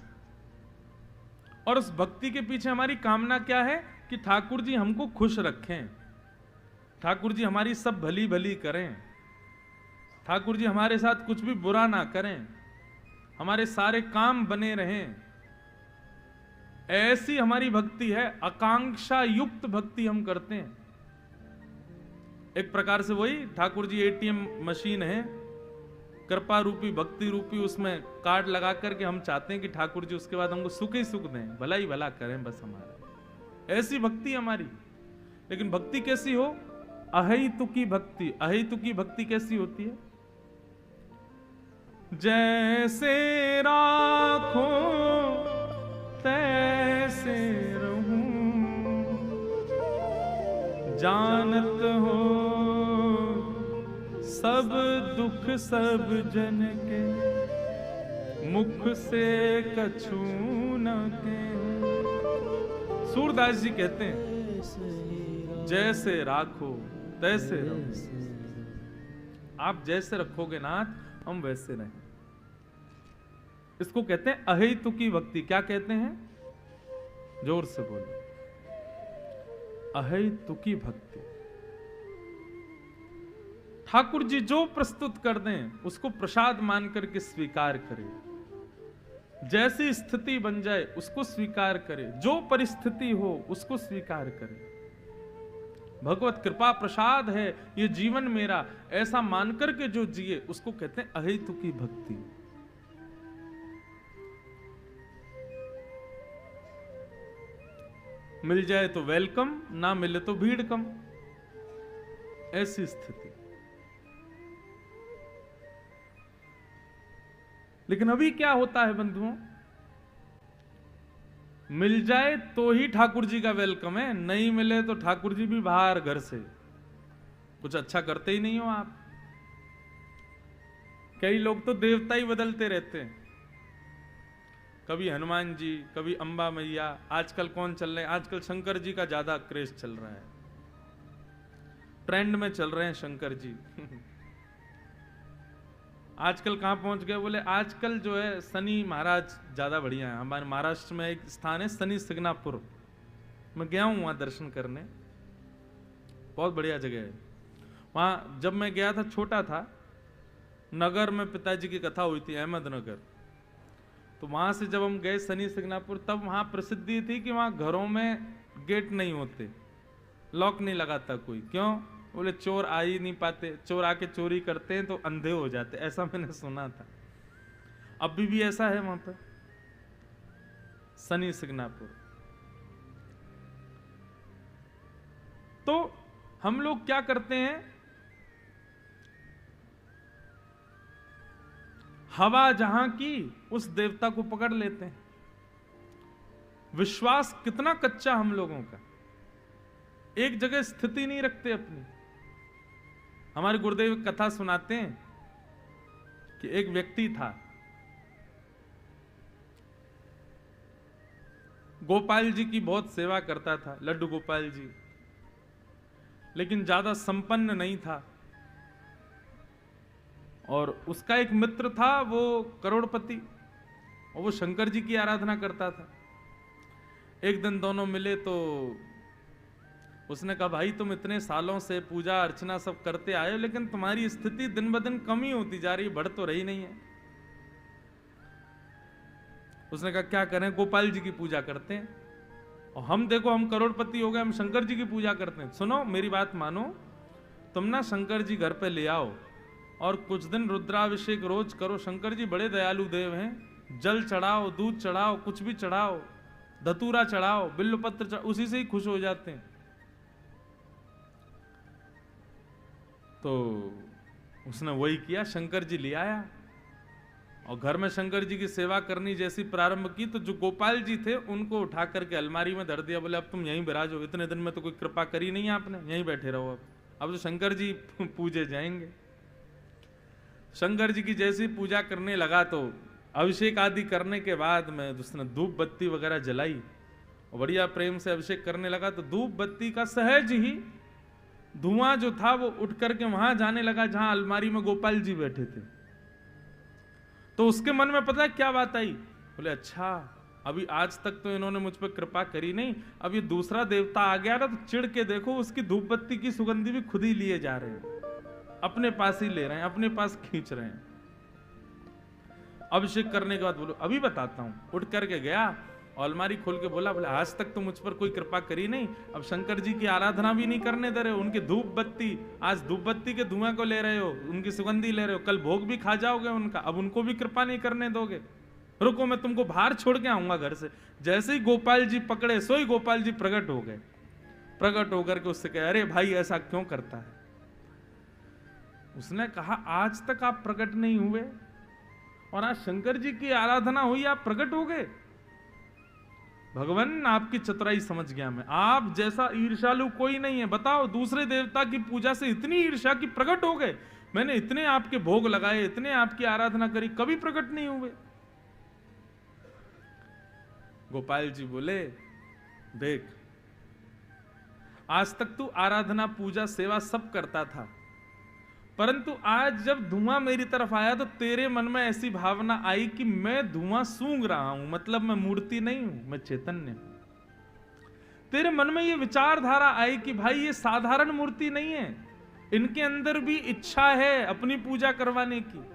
और उस भक्ति के पीछे हमारी कामना क्या है कि ठाकुर जी हमको खुश रखें, ठाकुर जी हमारी सब भली भली करें, ठाकुर जी हमारे साथ कुछ भी बुरा ना करें, हमारे सारे काम बने रहें। ऐसी हमारी भक्ति है, आकांक्षा युक्त भक्ति हम करते हैं। एक प्रकार से वही ठाकुर जी एटीएम मशीन है, कृपा रूपी भक्ति रूपी, उसमें कार्ड लगा करके हम चाहते हैं कि ठाकुर जी उसके बाद हमको सुख ही सुख दें, भला ही भला करें बस हमारा। ऐसी भक्ति हमारी। लेकिन भक्ति कैसी हो? अहैतुकी भक्ति। अहैतुकी भक्ति कैसी होती है? जैसे राखो तैसे रहूं, जानत हो सब दुख सब जन के, मुख से कछु न के। सूरदास जी कहते हैं जैसे राखो तैसे रहो। आप जैसे रखोगे नाथ, हम वैसे रहें। इसको कहते हैं अहैतुकी भक्ति। क्या कहते हैं? जोर से बोलो, अहैतुकी भक्ति। ठाकुर जी जो प्रस्तुत कर दें उसको प्रसाद मान करके स्वीकार करें। जैसी स्थिति बन जाए उसको स्वीकार करें, जो परिस्थिति हो उसको स्वीकार करें। भगवत कृपा प्रसाद है ये जीवन मेरा, ऐसा मानकर के जो जिए उसको कहते हैं अहैतुकी भक्ति। मिल जाए तो वेलकम, ना मिले तो भीड़ कम, ऐसी स्थिति। लेकिन अभी क्या होता है बंधुओं? मिल जाए तो ही ठाकुर जी का वेलकम है, नहीं मिले तो ठाकुर जी भी बाहर घर से। कुछ अच्छा करते ही नहीं हो आप। कई लोग तो देवता ही बदलते रहते हैं, कभी हनुमान जी, कभी अंबा मैया। आजकल कौन चल रहे हैं? आजकल शंकर जी का ज्यादा क्रेज चल रहा है, ट्रेंड में चल रहे हैं शंकर जी। आजकल कहां पहुंच गए? बोले आजकल जो है शनि महाराज ज्यादा बढ़िया है। हमारे महाराष्ट्र में एक स्थान है शनि सिग्नापुर, मैं गया हूं वहां दर्शन करने, बहुत बढ़िया जगह है। वहां जब मैं गया था, छोटा था, नगर में पिताजी की कथा हुई थी, अहमदनगर। तो वहां से जब हम गए शनि सिग्नापुर, तब वहां प्रसिद्धि थी कि वहां घरों में गेट नहीं होते, लॉक नहीं लगाता कोई। क्यों? बोले चोर आ ही नहीं पाते, चोर आके चोरी करते हैं तो अंधे हो जाते, ऐसा मैंने सुना था। अभी भी ऐसा है वहां पर शनि सिग्नापुर। तो हम लोग क्या करते हैं? हवा जहां की उस देवता को पकड़ लेते हैं। विश्वास कितना कच्चा हम लोगों का, एक जगह स्थिति नहीं रखते अपनी। हमारे गुरुदेव कथा सुनाते हैं कि एक व्यक्ति था, गोपाल जी की बहुत सेवा करता था, लड्डू गोपाल जी, लेकिन ज्यादा संपन्न नहीं था। और उसका एक मित्र था, वो करोड़पति, और वो शंकर जी की आराधना करता था। एक दिन दोनों मिले तो उसने कहा, भाई तुम इतने सालों से पूजा अर्चना सब करते आए हो, लेकिन तुम्हारी स्थिति दिन ब दिन कम ही होती जा रही, बढ़ तो रही नहीं है। उसने कहा क्या करें, गोपाल जी की पूजा करते हैं। और हम देखो, हम करोड़पति हो गए, हम शंकर जी की पूजा करते हैं। सुनो मेरी बात मानो, तुम ना शंकर जी घर पे ले आओ और कुछ दिन रुद्राभिषेक रोज करो। शंकर जी बड़े दयालु देव हैं, जल चढ़ाओ, दूध चढ़ाओ, कुछ भी चढ़ाओ, धतूरा चढ़ाओ, बिल्वपत्र चढ़ाओ, उसी से ही खुश हो जाते हैं। तो उसने वही किया, शंकर जी ले आया और घर में शंकर जी की सेवा करनी जैसी प्रारंभ की तो जो गोपाल जी थे उनको उठा करके अलमारी में धर दिया। बोले अब तुम यहीं विराजो, इतने दिन में तो कोई कृपा करी नहीं आपने, यहीं बैठे रहो। अब तो शंकर जी पूजे जाएंगे। शंकर जी की जैसी पूजा करने लगा तो अभिषेक आदि करने के बाद में उसने धूप बत्ती वगैरह जलाई और बढ़िया प्रेम से अभिषेक करने लगा तो धूप बत्ती का सहज ही धुआं जो था वो उठ करके वहां जाने लगा जहां अलमारी में गोपाल जी बैठे थे। तो उसके मन में पता है क्या बात आई? बोले अच्छा, अभी आज तक तो इन्होंने मुझ पर कृपा करी नहीं, अब ये दूसरा देवता आ गया ना तो चिढ़ के देखो उसकी धूप बत्ती की सुगंधी भी खुद ही लिए जा रहे हैं, अपने पास ही ले रहे हैं, अपने पास खींच रहे हैं। अभिषेक करने के बाद बोलो अभी बताता हूं। उठ करके गया और अलमारी खोल के बोला, बोले आज तक तो मुझ पर कोई कृपा करी नहीं, अब शंकर जी की आराधना भी नहीं करने दे रहे हो, उनकी धूप बत्ती, आज धूप बत्ती के धुआं को ले रहे हो, उनकी सुगंधी ले रहे हो, कल भोग भी खा जाओगे उनका, अब उनको भी कृपा नहीं करने दोगे, रुको मैं तुमको बाहर छोड़ के आऊंगा घर से। जैसे ही गोपाल जी पकड़े सोई गोपाल जी प्रकट हो गए। प्रकट होकर के उससे कहे अरे भाई ऐसा क्यों करता है? उसने कहा आज तक आप प्रकट नहीं हुए और आज शंकर जी की आराधना हुई आप प्रकट हो गए। भगवान आपकी चतुराई समझ गया मैं, आप जैसा ईर्ष्यालु कोई नहीं है। बताओ दूसरे देवता की पूजा से इतनी ईर्ष्या की प्रकट हो गए, मैंने इतने आपके भोग लगाए, इतने आपकी आराधना करी, कभी प्रकट नहीं हुए। गोपाल जी बोले देख आज तक तू आराधना पूजा सेवा सब करता था, परंतु आज जब धुआं मेरी तरफ आया तो तेरे मन में ऐसी भावना आई कि मैं धुआं सूंघ रहा हूं, मतलब मैं मूर्ति नहीं हूं, मैं चैतन्य हूं। तेरे मन में ये विचारधारा आई कि भाई ये साधारण मूर्ति नहीं है, इनके अंदर भी इच्छा है अपनी पूजा करवाने की।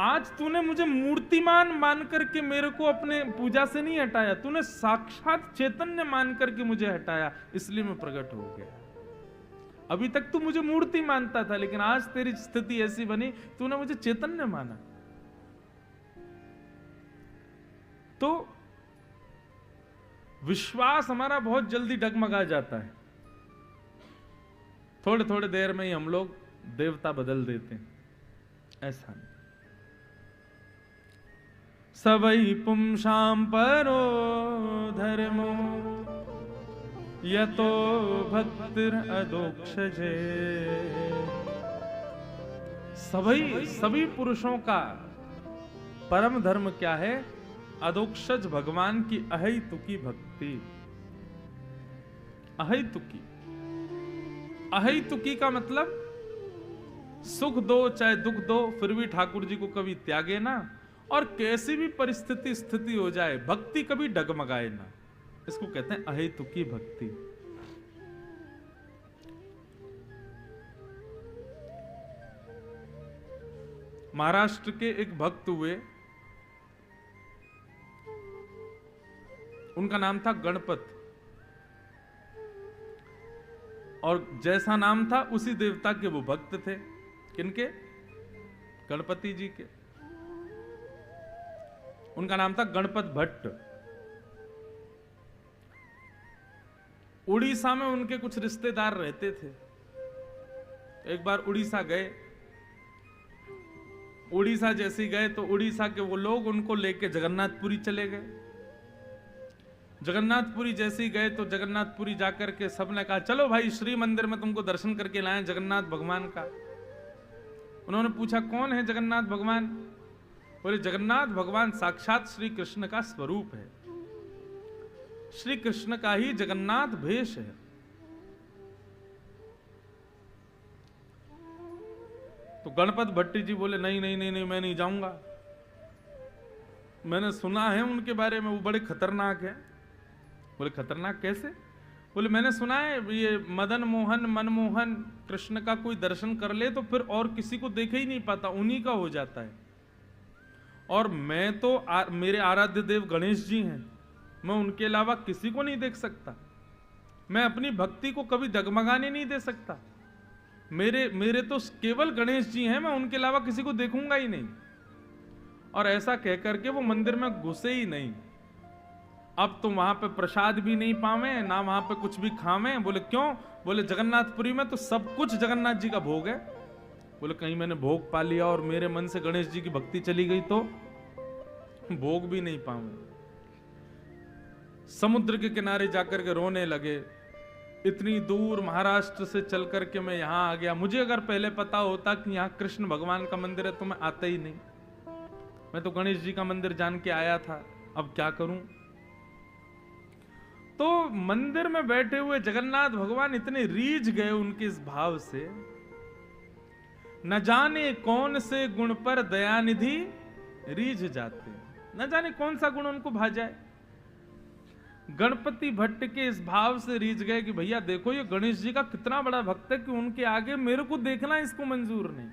आज तूने मुझे मूर्तिमान मान करके मेरे को अपने पूजा से नहीं हटाया, तूने साक्षात चैतन्य मान करके मुझे हटाया, इसलिए मैं प्रकट हो गया। अभी तक तू मुझे मूर्ति मानता था, लेकिन आज तेरी स्थिति ऐसी बनी तूने मुझे चैतन्य माना। तो विश्वास हमारा बहुत जल्दी डगमगा जाता है, थोड़े थोड़े देर में ही हम लोग देवता बदल देते हैं, ऐसा नहीं। सबई पुंसाम परो धर्मो यतो भक्तिर अदोक्षजे। सभी पुरुषों का परम धर्म क्या है? अदोक्षज भगवान की अहैतुकी भक्ति। अहैतुकी, अहैतुकी का मतलब सुख दो चाहे दुख दो फिर भी ठाकुर जी को कभी त्यागे ना, और कैसी भी परिस्थिति स्थिति हो जाए भक्ति कभी डगमगाए ना, इसको कहते हैं अहेतुकी भक्ति। महाराष्ट्र के एक भक्त हुए, उनका नाम था गणपत, और जैसा नाम था उसी देवता के वो भक्त थे। किनके? गणपति जी के। उनका नाम था गणपत भट्ट। उड़ीसा में उनके कुछ रिश्तेदार रहते थे। एक बार उड़ीसा गए, उड़ीसा जैसे गए तो उड़ीसा के वो लोग उनको लेके जगन्नाथपुरी चले गए। जगन्नाथपुरी जैसे ही गए तो जगन्नाथपुरी जाकर के सबने कहा चलो भाई श्री मंदिर में तुमको दर्शन करके लाएं जगन्नाथ भगवान का। उन्होंने पूछा कौन है जगन्नाथ भगवान? बोले जगन्नाथ भगवान साक्षात श्री कृष्ण का स्वरूप है, श्री कृष्ण का ही जगन्नाथ भेष है। तो गणपत भट्टी जी बोले नहीं नहीं नहीं नहीं मैं नहीं जाऊंगा, मैंने सुना है उनके बारे में वो बड़े खतरनाक हैं। बोले खतरनाक कैसे? बोले मैंने सुना है ये मदन मोहन मनमोहन कृष्ण का कोई दर्शन कर ले तो फिर और किसी को देख ही नहीं पाता, उन्हीं का हो जाता है। और मैं तो मेरे आराध्य देव गणेश जी हैं, मैं उनके अलावा किसी को नहीं देख सकता, मैं अपनी भक्ति को कभी डगमगाने नहीं दे सकता। मेरे मेरे तो केवल गणेश जी हैं, मैं उनके अलावा किसी को देखूंगा ही नहीं। और ऐसा कह करके वो मंदिर में घुसे ही नहीं। अब तो वहां पे प्रसाद भी नहीं पावे ना, वहां पे कुछ भी खावे। बोले क्यों? बोले जगन्नाथपुरी में तो सब कुछ जगन्नाथ जी का भोग है। बोले कहीं मैंने भोग पा लिया और मेरे मन से गणेश जी की भक्ति चली गई तो भोग भी नहीं पावे। समुद्र के किनारे जाकर के रोने लगे। इतनी दूर महाराष्ट्र से चल करके मैं यहां आ गया, मुझे अगर पहले पता होता कि यहां कृष्ण भगवान का मंदिर है तो मैं आता ही नहीं। मैं तो गणेश जी का मंदिर जान के आया था, अब क्या करूं। तो मंदिर में बैठे हुए जगन्नाथ भगवान इतने रीझ गए उनके इस भाव से, न जाने कौन से गुण पर दयानिधि रीझ जाते, न जाने कौन सा गुण उनको भा जाए। गणपति भट्ट के इस भाव से रीझ गए कि भैया देखो ये गणेश जी का कितना बड़ा भक्त है कि उनके आगे मेरे को देखना इसको मंजूर नहीं।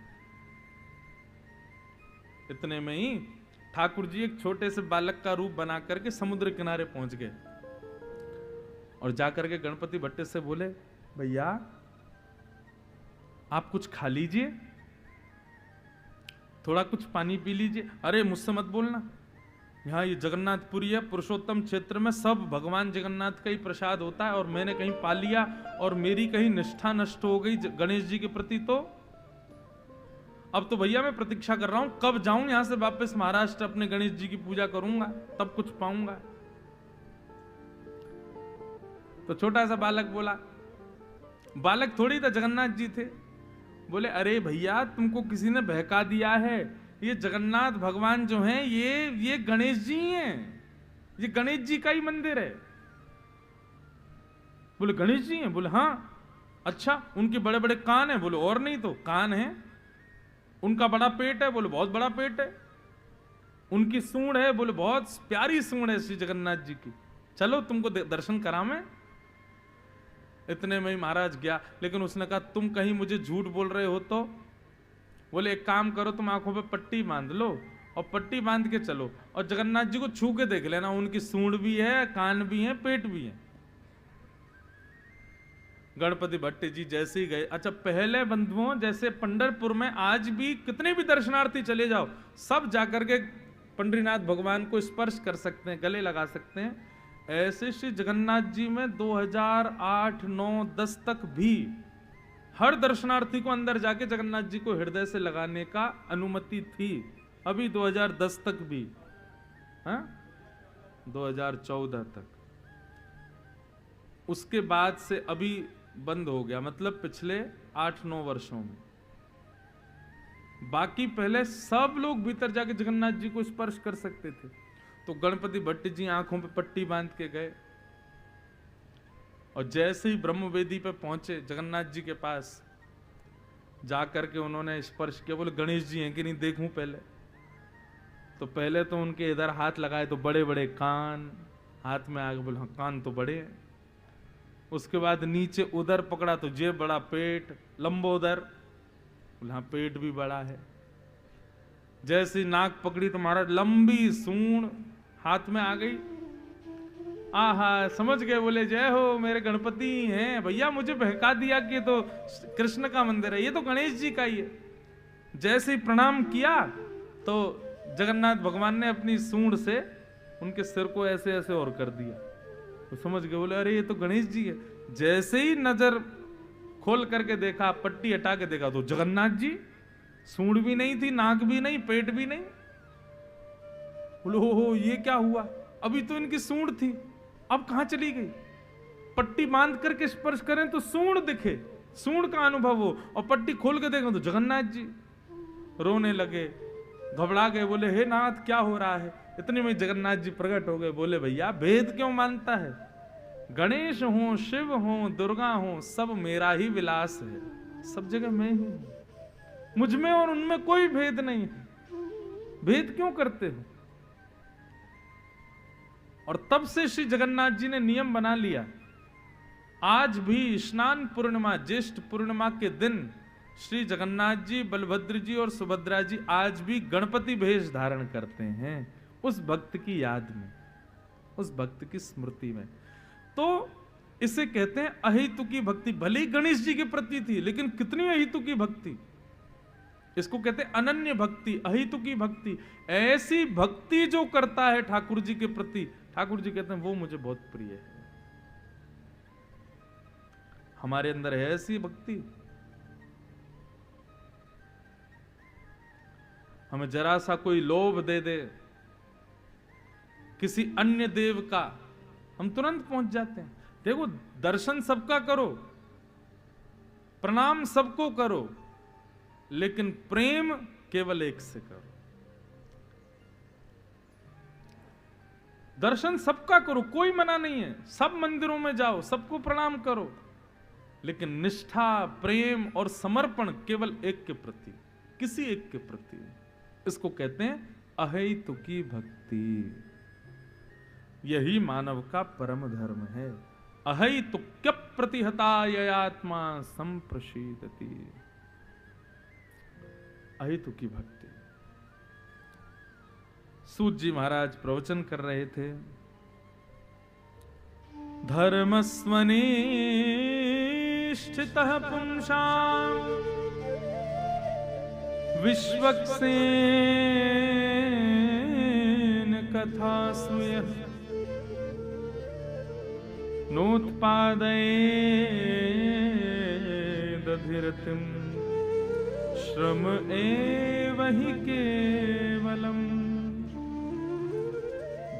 इतने में ही ठाकुर जी एक छोटे से बालक का रूप बना करके समुद्र किनारे पहुंच गए और जाकर के गणपति भट्ट से बोले, भैया आप कुछ खा लीजिए, थोड़ा कुछ पानी पी लीजिए। अरे मुझसे मत बोलना, यहाँ ये जगन्नाथपुरी है, पुरुषोत्तम क्षेत्र में सब भगवान जगन्नाथ का ही प्रसाद होता है और मैंने कहीं पा लिया और मेरी कहीं निष्ठा नष्ट हो गई गणेश जी के प्रति, तो अब तो भैया मैं प्रतीक्षा कर रहा हूं कब जाऊं यहां से वापस महाराष्ट्र, अपने गणेश जी की पूजा करूंगा तब कुछ पाऊंगा। तो छोटा सा बालक बोला, बालक थोड़ी था जगन्नाथ जी थे, बोले अरे भैया तुमको किसी ने बहका दिया है, ये जगन्नाथ भगवान जो हैं ये गणेश जी हैं, ये गणेश जी का ही मंदिर है। बोले गणेश जी हैं? बोले हाँ। अच्छा उनके बड़े बड़े कान हैं? बोले और नहीं तो कान हैं। उनका बड़ा पेट है? बोले बहुत बड़ा पेट है। उनकी सूंड है? बोले बहुत प्यारी सूंड है श्री जगन्नाथ जी की, चलो तुमको दर्शन करावें। इतने में ही महाराज गया, लेकिन उसने कहा तुम कहीं मुझे झूठ बोल रहे हो तो? बोले एक काम करो, तुम आंखों पे पट्टी बांध लो और पट्टी बांध के चलो और जगन्नाथ जी को छू के देख लेना, उनकी सूंड भी है, कान भी है, पेट भी है। गणपति भट्ट जी जैसे ही गए, अच्छा पहले बंधुओं जैसे पंढरपुर में आज भी कितने भी दर्शनार्थी चले जाओ, सब जाकर के पंडरीनाथ भगवान को स्पर्श कर सकते हैं, गले लगा सकते हैं। ऐसे श्री जगन्नाथ जी में 2008, 9, 10 तक भी हर दर्शनार्थी को अंदर जाके जगन्नाथ जी को हृदय से लगाने का अनुमति थी, अभी 2010 तक भी, हाँ 2014 तक। उसके बाद से अभी बंद हो गया, मतलब पिछले 8-9 वर्षों में। बाकी पहले सब लोग भीतर जाके जगन्नाथ जी को स्पर्श कर सकते थे। तो गणपति भट्ट जी आंखों पे पट्टी बांध के गए और जैसे ही ब्रह्मवेदी पे पहुंचे जगन्नाथ जी के पास, जाकर के उन्होंने स्पर्श किया। बोले गणेश जी हैं कि नहीं देखूं पहले? तो पहले तो उनके इधर हाथ लगाए तो बड़े बड़े कान हाथ में आ गए, बोले हाँ कान तो बड़े हैं। उसके बाद नीचे उधर पकड़ा तो जे बड़ा पेट, लंबोदर, बोले हाँ पेट भी बड़ा है। जैसी नाक पकड़ी तो महाराज लंबी सूंड हाथ में आ गई। आहा समझ गए, बोले जय हो मेरे गणपति हैं। भैया मुझे बहका दिया कि तो कृष्ण का मंदिर है, ये तो गणेश जी का ही है। जैसे ही प्रणाम किया तो जगन्नाथ भगवान ने अपनी सूंड से उनके सिर को ऐसे ऐसे और कर दिया, तो समझ गए, बोले अरे ये तो गणेश जी है। जैसे ही नजर खोल करके देखा, पट्टी हटा के देखा तो जगन्नाथ जी, सूंड भी नहीं थी, नाक भी नहीं, पेट भी नहीं। बोले हो ये क्या हुआ, अभी तो इनकी सूंड थी अब कहां चली गई? पट्टी बांध करके स्पर्श करें तो सूंड दिखे, सूंड का अनुभव हो, और पट्टी खोल के देखें तो जगन्नाथ जी। रोने लगे, घबरा गए, बोले हे नाथ क्या हो रहा है? इतने में जगन्नाथ जी प्रकट हो गए। बोले भैया भेद क्यों मानता है? गणेश हो, शिव हो, दुर्गा हो, सब मेरा ही विलास है, सब जगह मैं ही हूं, मुझ में और उनमें कोई भेद नहीं है, भेद क्यों करते हो? और तब से श्री जगन्नाथ जी ने नियम बना लिया, आज भी स्नान पूर्णिमा, ज्येष्ठ पूर्णिमा के दिन श्री जगन्नाथ जी, बलभद्र जी और सुभद्रा जी आज भी गणपति भेष धारण करते हैं, उस भक्त की याद में, उस भक्त की स्मृति में। तो इसे कहते हैं अहेतुकी भक्ति। भले ही गणेश जी के प्रति थी, लेकिन कितनी अहेतुकी भक्ति। इसको कहते हैं अनन्य भक्ति, अहेतुकी भक्ति। ऐसी भक्ति जो करता है ठाकुर जी के प्रति, ठाकुर जी कहते हैं वो मुझे बहुत प्रिय है। हमारे अंदर है ऐसी भक्ति? हमें जरा सा कोई लोभ दे दे किसी अन्य देव का, हम तुरंत पहुंच जाते हैं। देखो, दर्शन सबका करो, प्रणाम सबको करो, लेकिन प्रेम केवल एक से करो। दर्शन सबका करो, कोई मना नहीं है, सब मंदिरों में जाओ, सबको प्रणाम करो, लेकिन निष्ठा, प्रेम और समर्पण केवल एक के प्रति, किसी एक के प्रति। इसको कहते हैं अहेतुकी भक्ति। यही मानव का परम धर्म है। अहेतुक्य प्रतिहता ययात्मा संप्रशीदति। अहेतुकी भक्ति। सूत जी महाराज प्रवचन कर रहे थे। धर्मस्वनिष्ठितः पुंसाम् विश्वक्सेन कथासु यः नोत्पादयेदधिरतिं श्रम एव हि केवलम्।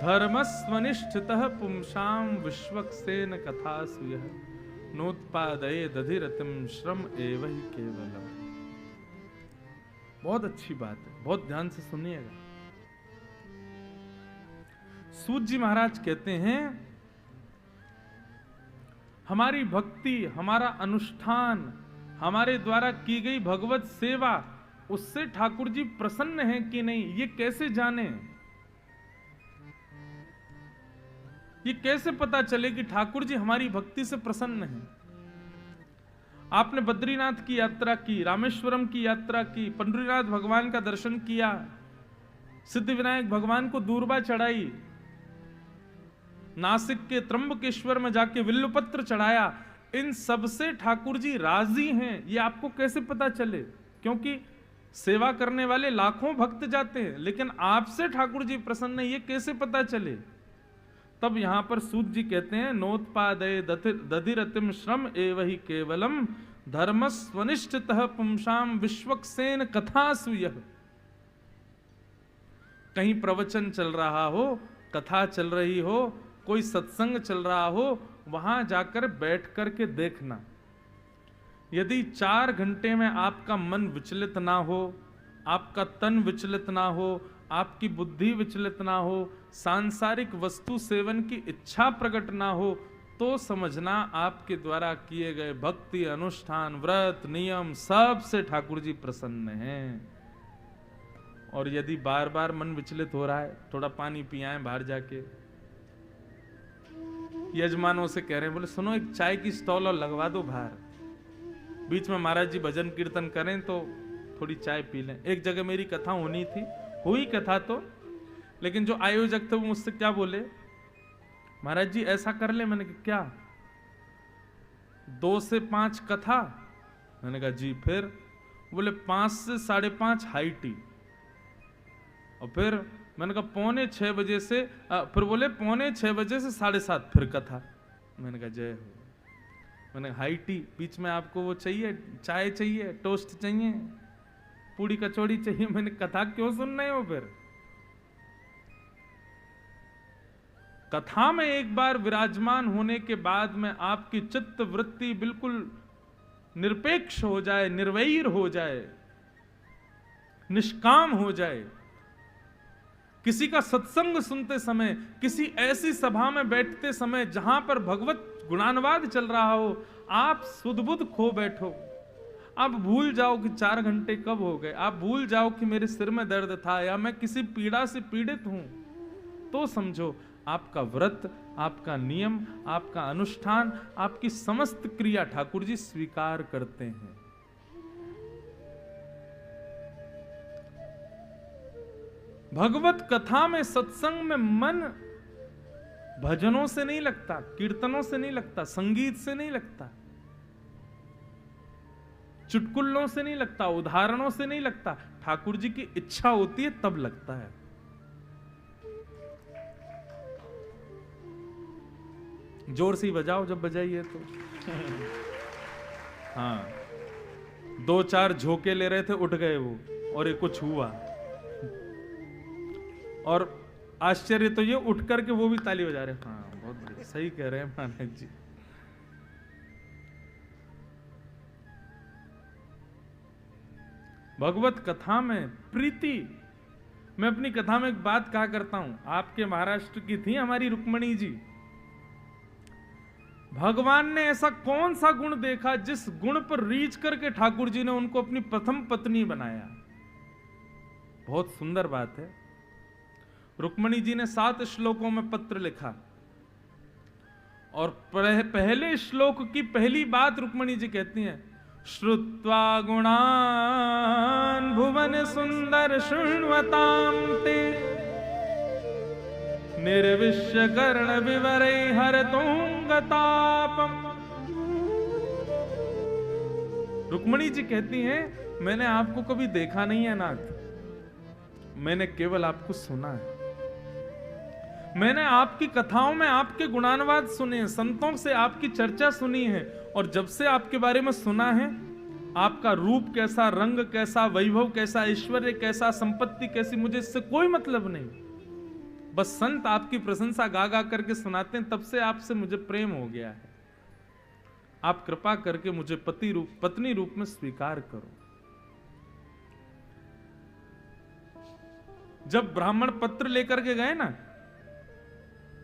धर्मस्वनिष्ठितः पुंसां विश्वक्सेन कथासु यः नोत्पादयेदधिरतिं श्रम एव हि केवलम्। बहुत अच्छी बात है, बहुत ध्यान से सुनिएगा। सूत जी महाराज कहते हैं हमारी भक्ति, हमारा अनुष्ठान, हमारे द्वारा की गई भगवत सेवा, उससे ठाकुर जी प्रसन्न हैं कि नहीं, ये कैसे जाने? ये कैसे पता चले कि ठाकुर जी हमारी भक्ति से प्रसन्न हैं? आपने बद्रीनाथ की यात्रा की, रामेश्वरम की यात्रा की, पंडरीनाथ भगवान का दर्शन किया, सिद्धिविनायक भगवान को दूर्बा चढ़ाई, नासिक के त्र्यंबकेश्वर में जाके विल्लपत्र चढ़ाया, इन सब से ठाकुर जी राजी हैं, ये आपको कैसे पता चले? क्योंकि सेवा करने वाले लाखों भक्त जाते हैं, लेकिन आपसे ठाकुर जी प्रसन्न है, ये कैसे पता चले? तब यहां पर सूत जी कहते हैं नोत्पादय दधिरतिम श्रम एव हि केवलम धर्मस्वनिष्ठितः पुंसां विश्वक्सेन कथासु यः। कहीं प्रवचन चल रहा हो, कथा चल रही हो, कोई सत्संग चल रहा हो, वहां जाकर बैठ करके देखना। यदि 4 घंटे में आपका मन विचलित ना हो, आपका तन विचलित ना हो, आपकी बुद्धि विचलित ना हो, सांसारिक वस्तु सेवन की इच्छा प्रकट ना हो, तो समझना आपके द्वारा किए गए भक्ति, अनुष्ठान, व्रत, नियम सब से ठाकुर जी प्रसन्न हैं। और यदि बार बार मन विचलित हो रहा है, थोड़ा पानी पियाएं बाहर जाके, यजमानों से कह रहे हैं, बोले सुनो एक चाय की स्टॉल और लगवा दो बाहर, बीच में महाराज जी भजन कीर्तन करें तो थोड़ी चाय पी लें। एक जगह मेरी कथा होनी थी, हुई कथा तो, लेकिन जो आयोजक थे वो मुझसे क्या बोले, महाराज जी ऐसा कर ले। मैंने कहा क्या? 2 से 5 कथा। मैंने कहा जी, फिर? बोले 5 से 5:30 हाई टी, और फिर मैंने कहा 5:45 बजे से फिर बोले 5:45 बजे से 7:30 फिर कथा। मैंने कहा जय हो। मैंने कहा हाई टी, बीच में आपको वो चाहिए, चाय चाहिए, टोस्ट चाहिए, पूड़ी कचौड़ी चाहिए, मैंने कथा क्यों सुन रहे हो? फिर कथा में एक बार विराजमान होने के बाद में आपकी चित्त वृत्ति बिल्कुल निरपेक्ष हो जाए, निर्वैर हो जाए, निष्काम हो जाए। किसी का सत्संग सुनते समय, किसी ऐसी सभा में बैठते समय जहां पर भगवत गुणानुवाद चल रहा हो, आप सुध-बुध खो बैठो। आप भूल जाओ कि 4 घंटे कब हो गए, आप भूल जाओ कि मेरे सिर में दर्द था या मैं किसी पीड़ा से पीड़ित हूं, तो समझो आपका व्रत, आपका नियम, आपका अनुष्ठान, आपकी समस्त क्रिया ठाकुर जी स्वीकार करते हैं। भगवत कथा में, सत्संग में मन भजनों से नहीं लगता, कीर्तनों से नहीं लगता, संगीत से नहीं लगता, चुटकुलों से नहीं लगता, उदाहरणों से नहीं लगता। ठाकुर जी की इच्छा होती है तब लगता है। जोर से ही बजाओ जब बजाइए तो। हाँ, 2-4 झोंके ले रहे थे, उठ गए वो, और ये कुछ हुआ। और आश्चर्य तो ये, उठ करके वो भी ताली बजा रहे। हाँ, बहुत बढ़िया, सही कह रहे हैं मानक जी। भगवत कथा में प्रीति। मैं अपनी कथा में एक बात कहा करता हूं, आपके महाराष्ट्र की थी हमारी रुक्मणी जी। भगवान ने ऐसा कौन सा गुण देखा जिस गुण पर रीच करके ठाकुर जी ने उनको अपनी प्रथम पत्नी बनाया। बहुत सुंदर बात है। रुक्मणी जी ने 7 श्लोकों में पत्र लिखा, और पहले श्लोक की पहली बात रुक्मणी जी कहती हैं, श्रुत्वा गुणान भुवन सुंदर शृण्वताम ते निर्विश्य कर्ण विवरे हरतोंगतापम। रुक्मणी जी कहती हैं, मैंने आपको कभी देखा नहीं है नाथ, मैंने केवल आपको सुना है। मैंने आपकी कथाओं में आपके गुणानुवाद सुने हैं, संतों से आपकी चर्चा सुनी है, और जब से आपके बारे में सुना है, आपका रूप कैसा, रंग कैसा, वैभव कैसा, ऐश्वर्य कैसा, संपत्ति कैसी, मुझे इससे कोई मतलब नहीं। बस संत आपकी प्रशंसा गा गा करके सुनाते हैं, तब से आपसे मुझे प्रेम हो गया है। आप कृपा करके मुझे पत्नी रूप में स्वीकार करो। जब ब्राह्मण पत्र लेकर के गए ना,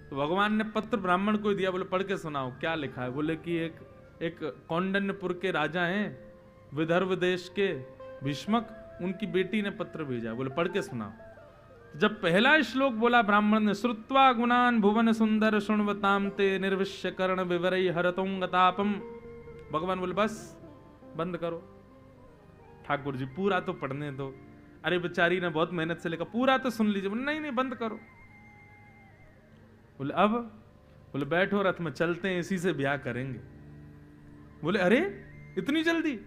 तो भगवान ने पत्र ब्राह्मण को दिया, बोले पढ़ के सुनाओ क्या लिखा है। बोले कि एक कौंडन्यपुर के राजा हैं, विदर्भ देश के भीष्मक, उनकी बेटी ने पत्र भेजा। बोले पढ़ के सुनाओ। जब पहला श्लोक बोला ब्राह्मण ने, श्रुत्वा गुणान भुवन सुंदर शृण्वताम ते निर्विश्य कर्ण विवरै हरतोंगतापम, भगवान बोले बस बंद करो। ठाकुर जी पूरा तो पढ़ने दो। अरे बेचारी ने बहुत मेहनत से लिखा, पूरा तो सुन लीजिए। बोले नहीं बंद करो। बोले अब? बोले बैठो रथ में चलते हैं, इसी से ब्याह करेंगे। बोले अरे इतनी जल्दी?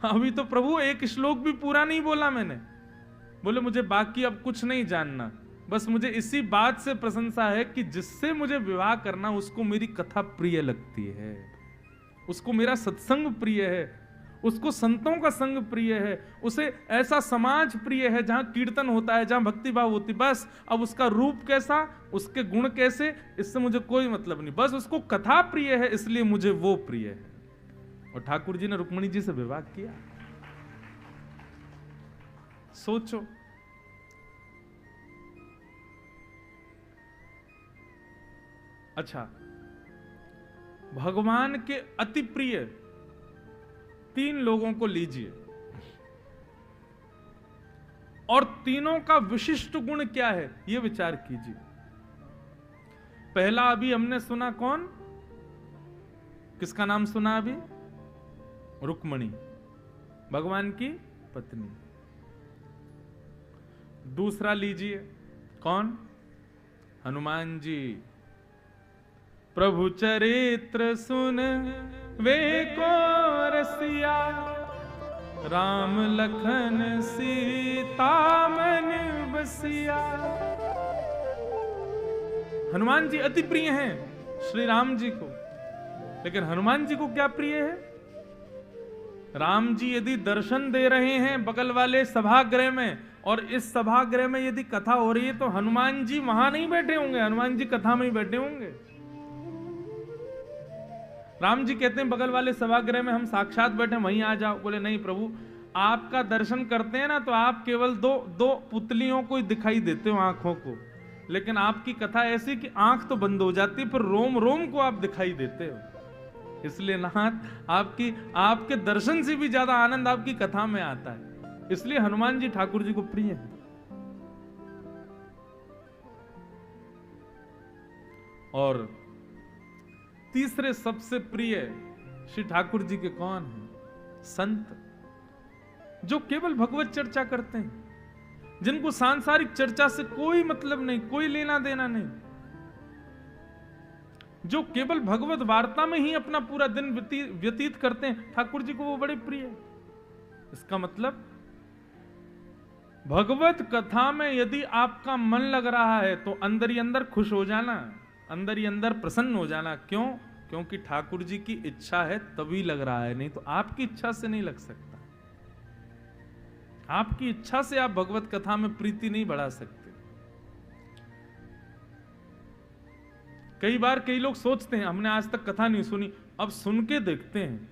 अभी तो प्रभु एक श्लोक भी पूरा नहीं बोला मैंने। बोले मुझे बाकी अब कुछ नहीं जानना, बस मुझे इसी बात से प्रशंसा है कि जिससे मुझे विवाह करना उसको मेरी कथा प्रिय लगती है, उसको मेरा सत्संग प्रिय है, उसको संतों का संग प्रिय है, उसे ऐसा समाज प्रिय है जहां कीर्तन होता है, जहां भक्ति भाव होती। बस अब उसका रूप कैसा, उसके गुण कैसे, इससे मुझे कोई मतलब नहीं, बस उसको कथा प्रिय है, इसलिए मुझे वो प्रिय है। और ठाकुर जी ने रुक्मणी जी से विवाह किया। सोचो, अच्छा, भगवान के अति प्रिय 3 लोगों को लीजिए, और तीनों का विशिष्ट गुण क्या है यह विचार कीजिए। पहला अभी हमने सुना, कौन, किसका नाम सुना अभी? रुक्मणी, भगवान की पत्नी। दूसरा लीजिए, कौन? हनुमान जी। प्रभु चरित्र सुन वे को रसिया, राम लखन सीता मन बसिया। हनुमान जी अति प्रिय हैं श्री राम जी को, लेकिन हनुमान जी को क्या प्रिय है? राम जी यदि दर्शन दे रहे हैं बगल वाले सभागृह में, और इस सभागृह में यदि कथा हो रही है, तो हनुमान जी वहां नहीं बैठे होंगे, हनुमान जी कथा में ही बैठे होंगे। राम जी कहते हैं बगल वाले सभागृह में हम साक्षात बैठे, वहीं आ जाओ। बोले नहीं प्रभु, आपका दर्शन करते हैं ना तो आप केवल दो पुतलियों को ही दिखाई देते हो, आंखों को, लेकिन आपकी कथा ऐसी कि आंख तो बंद हो जाती है, पर रोम रोम को आप दिखाई देते हो। इसलिए नाथ आपके दर्शन से भी ज्यादा आनंद आपकी कथा में आता है। इसलिए हनुमान जी ठाकुर जी को प्रिय है। और तीसरे सबसे प्रिय श्री ठाकुर जी के कौन हैं? संत, जो केवल भगवत चर्चा करते हैं, जिनको सांसारिक चर्चा से कोई मतलब नहीं, कोई लेना देना नहीं। जो केवल भगवत वार्ता में ही अपना पूरा दिन व्यतीत करते हैं, ठाकुर जी को वो बड़े प्रिय है। इसका मतलब भगवत कथा में यदि आपका मन लग रहा है तो अंदर ही अंदर खुश हो जाना, अंदर ही अंदर प्रसन्न हो जाना। क्यों? क्योंकि ठाकुर जी की इच्छा है तभी लग रहा है, नहीं तो आपकी इच्छा से नहीं लग सकता। आपकी इच्छा से आप भगवत कथा में प्रीति नहीं बढ़ा सकते। कई बार कई लोग सोचते हैं हमने आज तक कथा नहीं सुनी, अब सुन के देखते हैं,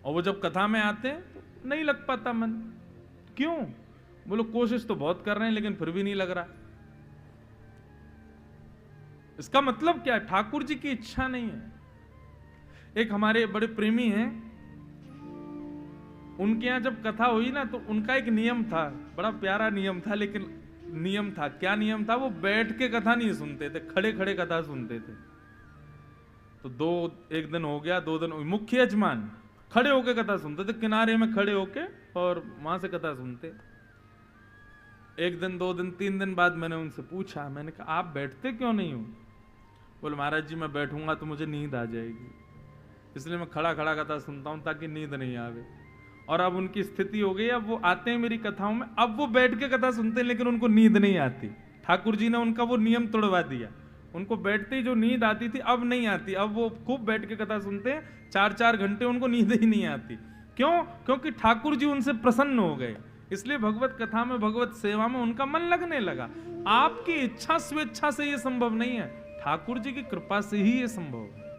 और वो जब कथा में आते हैं तो नहीं लग पाता मन। क्यों? बोलो कोशिश तो बहुत कर रहे हैं लेकिन फिर भी नहीं लग रहा। इसका मतलब क्या है? ठाकुर जी की इच्छा नहीं है। एक हमारे बड़े प्रेमी हैं, उनके यहां जब कथा हुई ना तो उनका एक नियम था, बड़ा प्यारा नियम था, लेकिन नियम था, क्या नियम था? वो बैठ के कथा नहीं सुनते थे, खड़े खड़े कथा सुनते थे। तो एक दिन हो गया, 2 दिन, मुख्य यजमान खड़े होके कथा सुनते थे, किनारे में खड़े होके, और वहां से कथा सुनते। 1 दिन 2 दिन 3 दिन बाद मैंने उनसे पूछा, मैंने कहा आप बैठते क्यों नहीं हो? बोले महाराज जी मैं बैठूंगा तो मुझे नींद आ जाएगी, इसलिए मैं खड़ा खड़ा कथा सुनता हूं ताकि नींद नहीं आवे। और अब उनकी स्थिति हो गई, अब वो आते हैं मेरी कथाओं में, अब वो बैठ के कथा सुनते हैं लेकिन उनको नींद नहीं आती। ठाकुर जी ने उनका वो नियम तोड़वा दिया। उनको बैठते ही जो नींद आती थी अब नहीं आती, अब वो खूब बैठ के कथा सुनते हैं, 4-4 घंटे उनको नींद ही नहीं आती। क्यों? क्योंकि ठाकुर जी उनसे प्रसन्न हो गए, इसलिए भगवत कथा में, भगवत सेवा में उनका मन लगने लगा। आपकी इच्छा स्वेच्छा से ये संभव नहीं है, ठाकुर जी की कृपा से ही ये संभव है।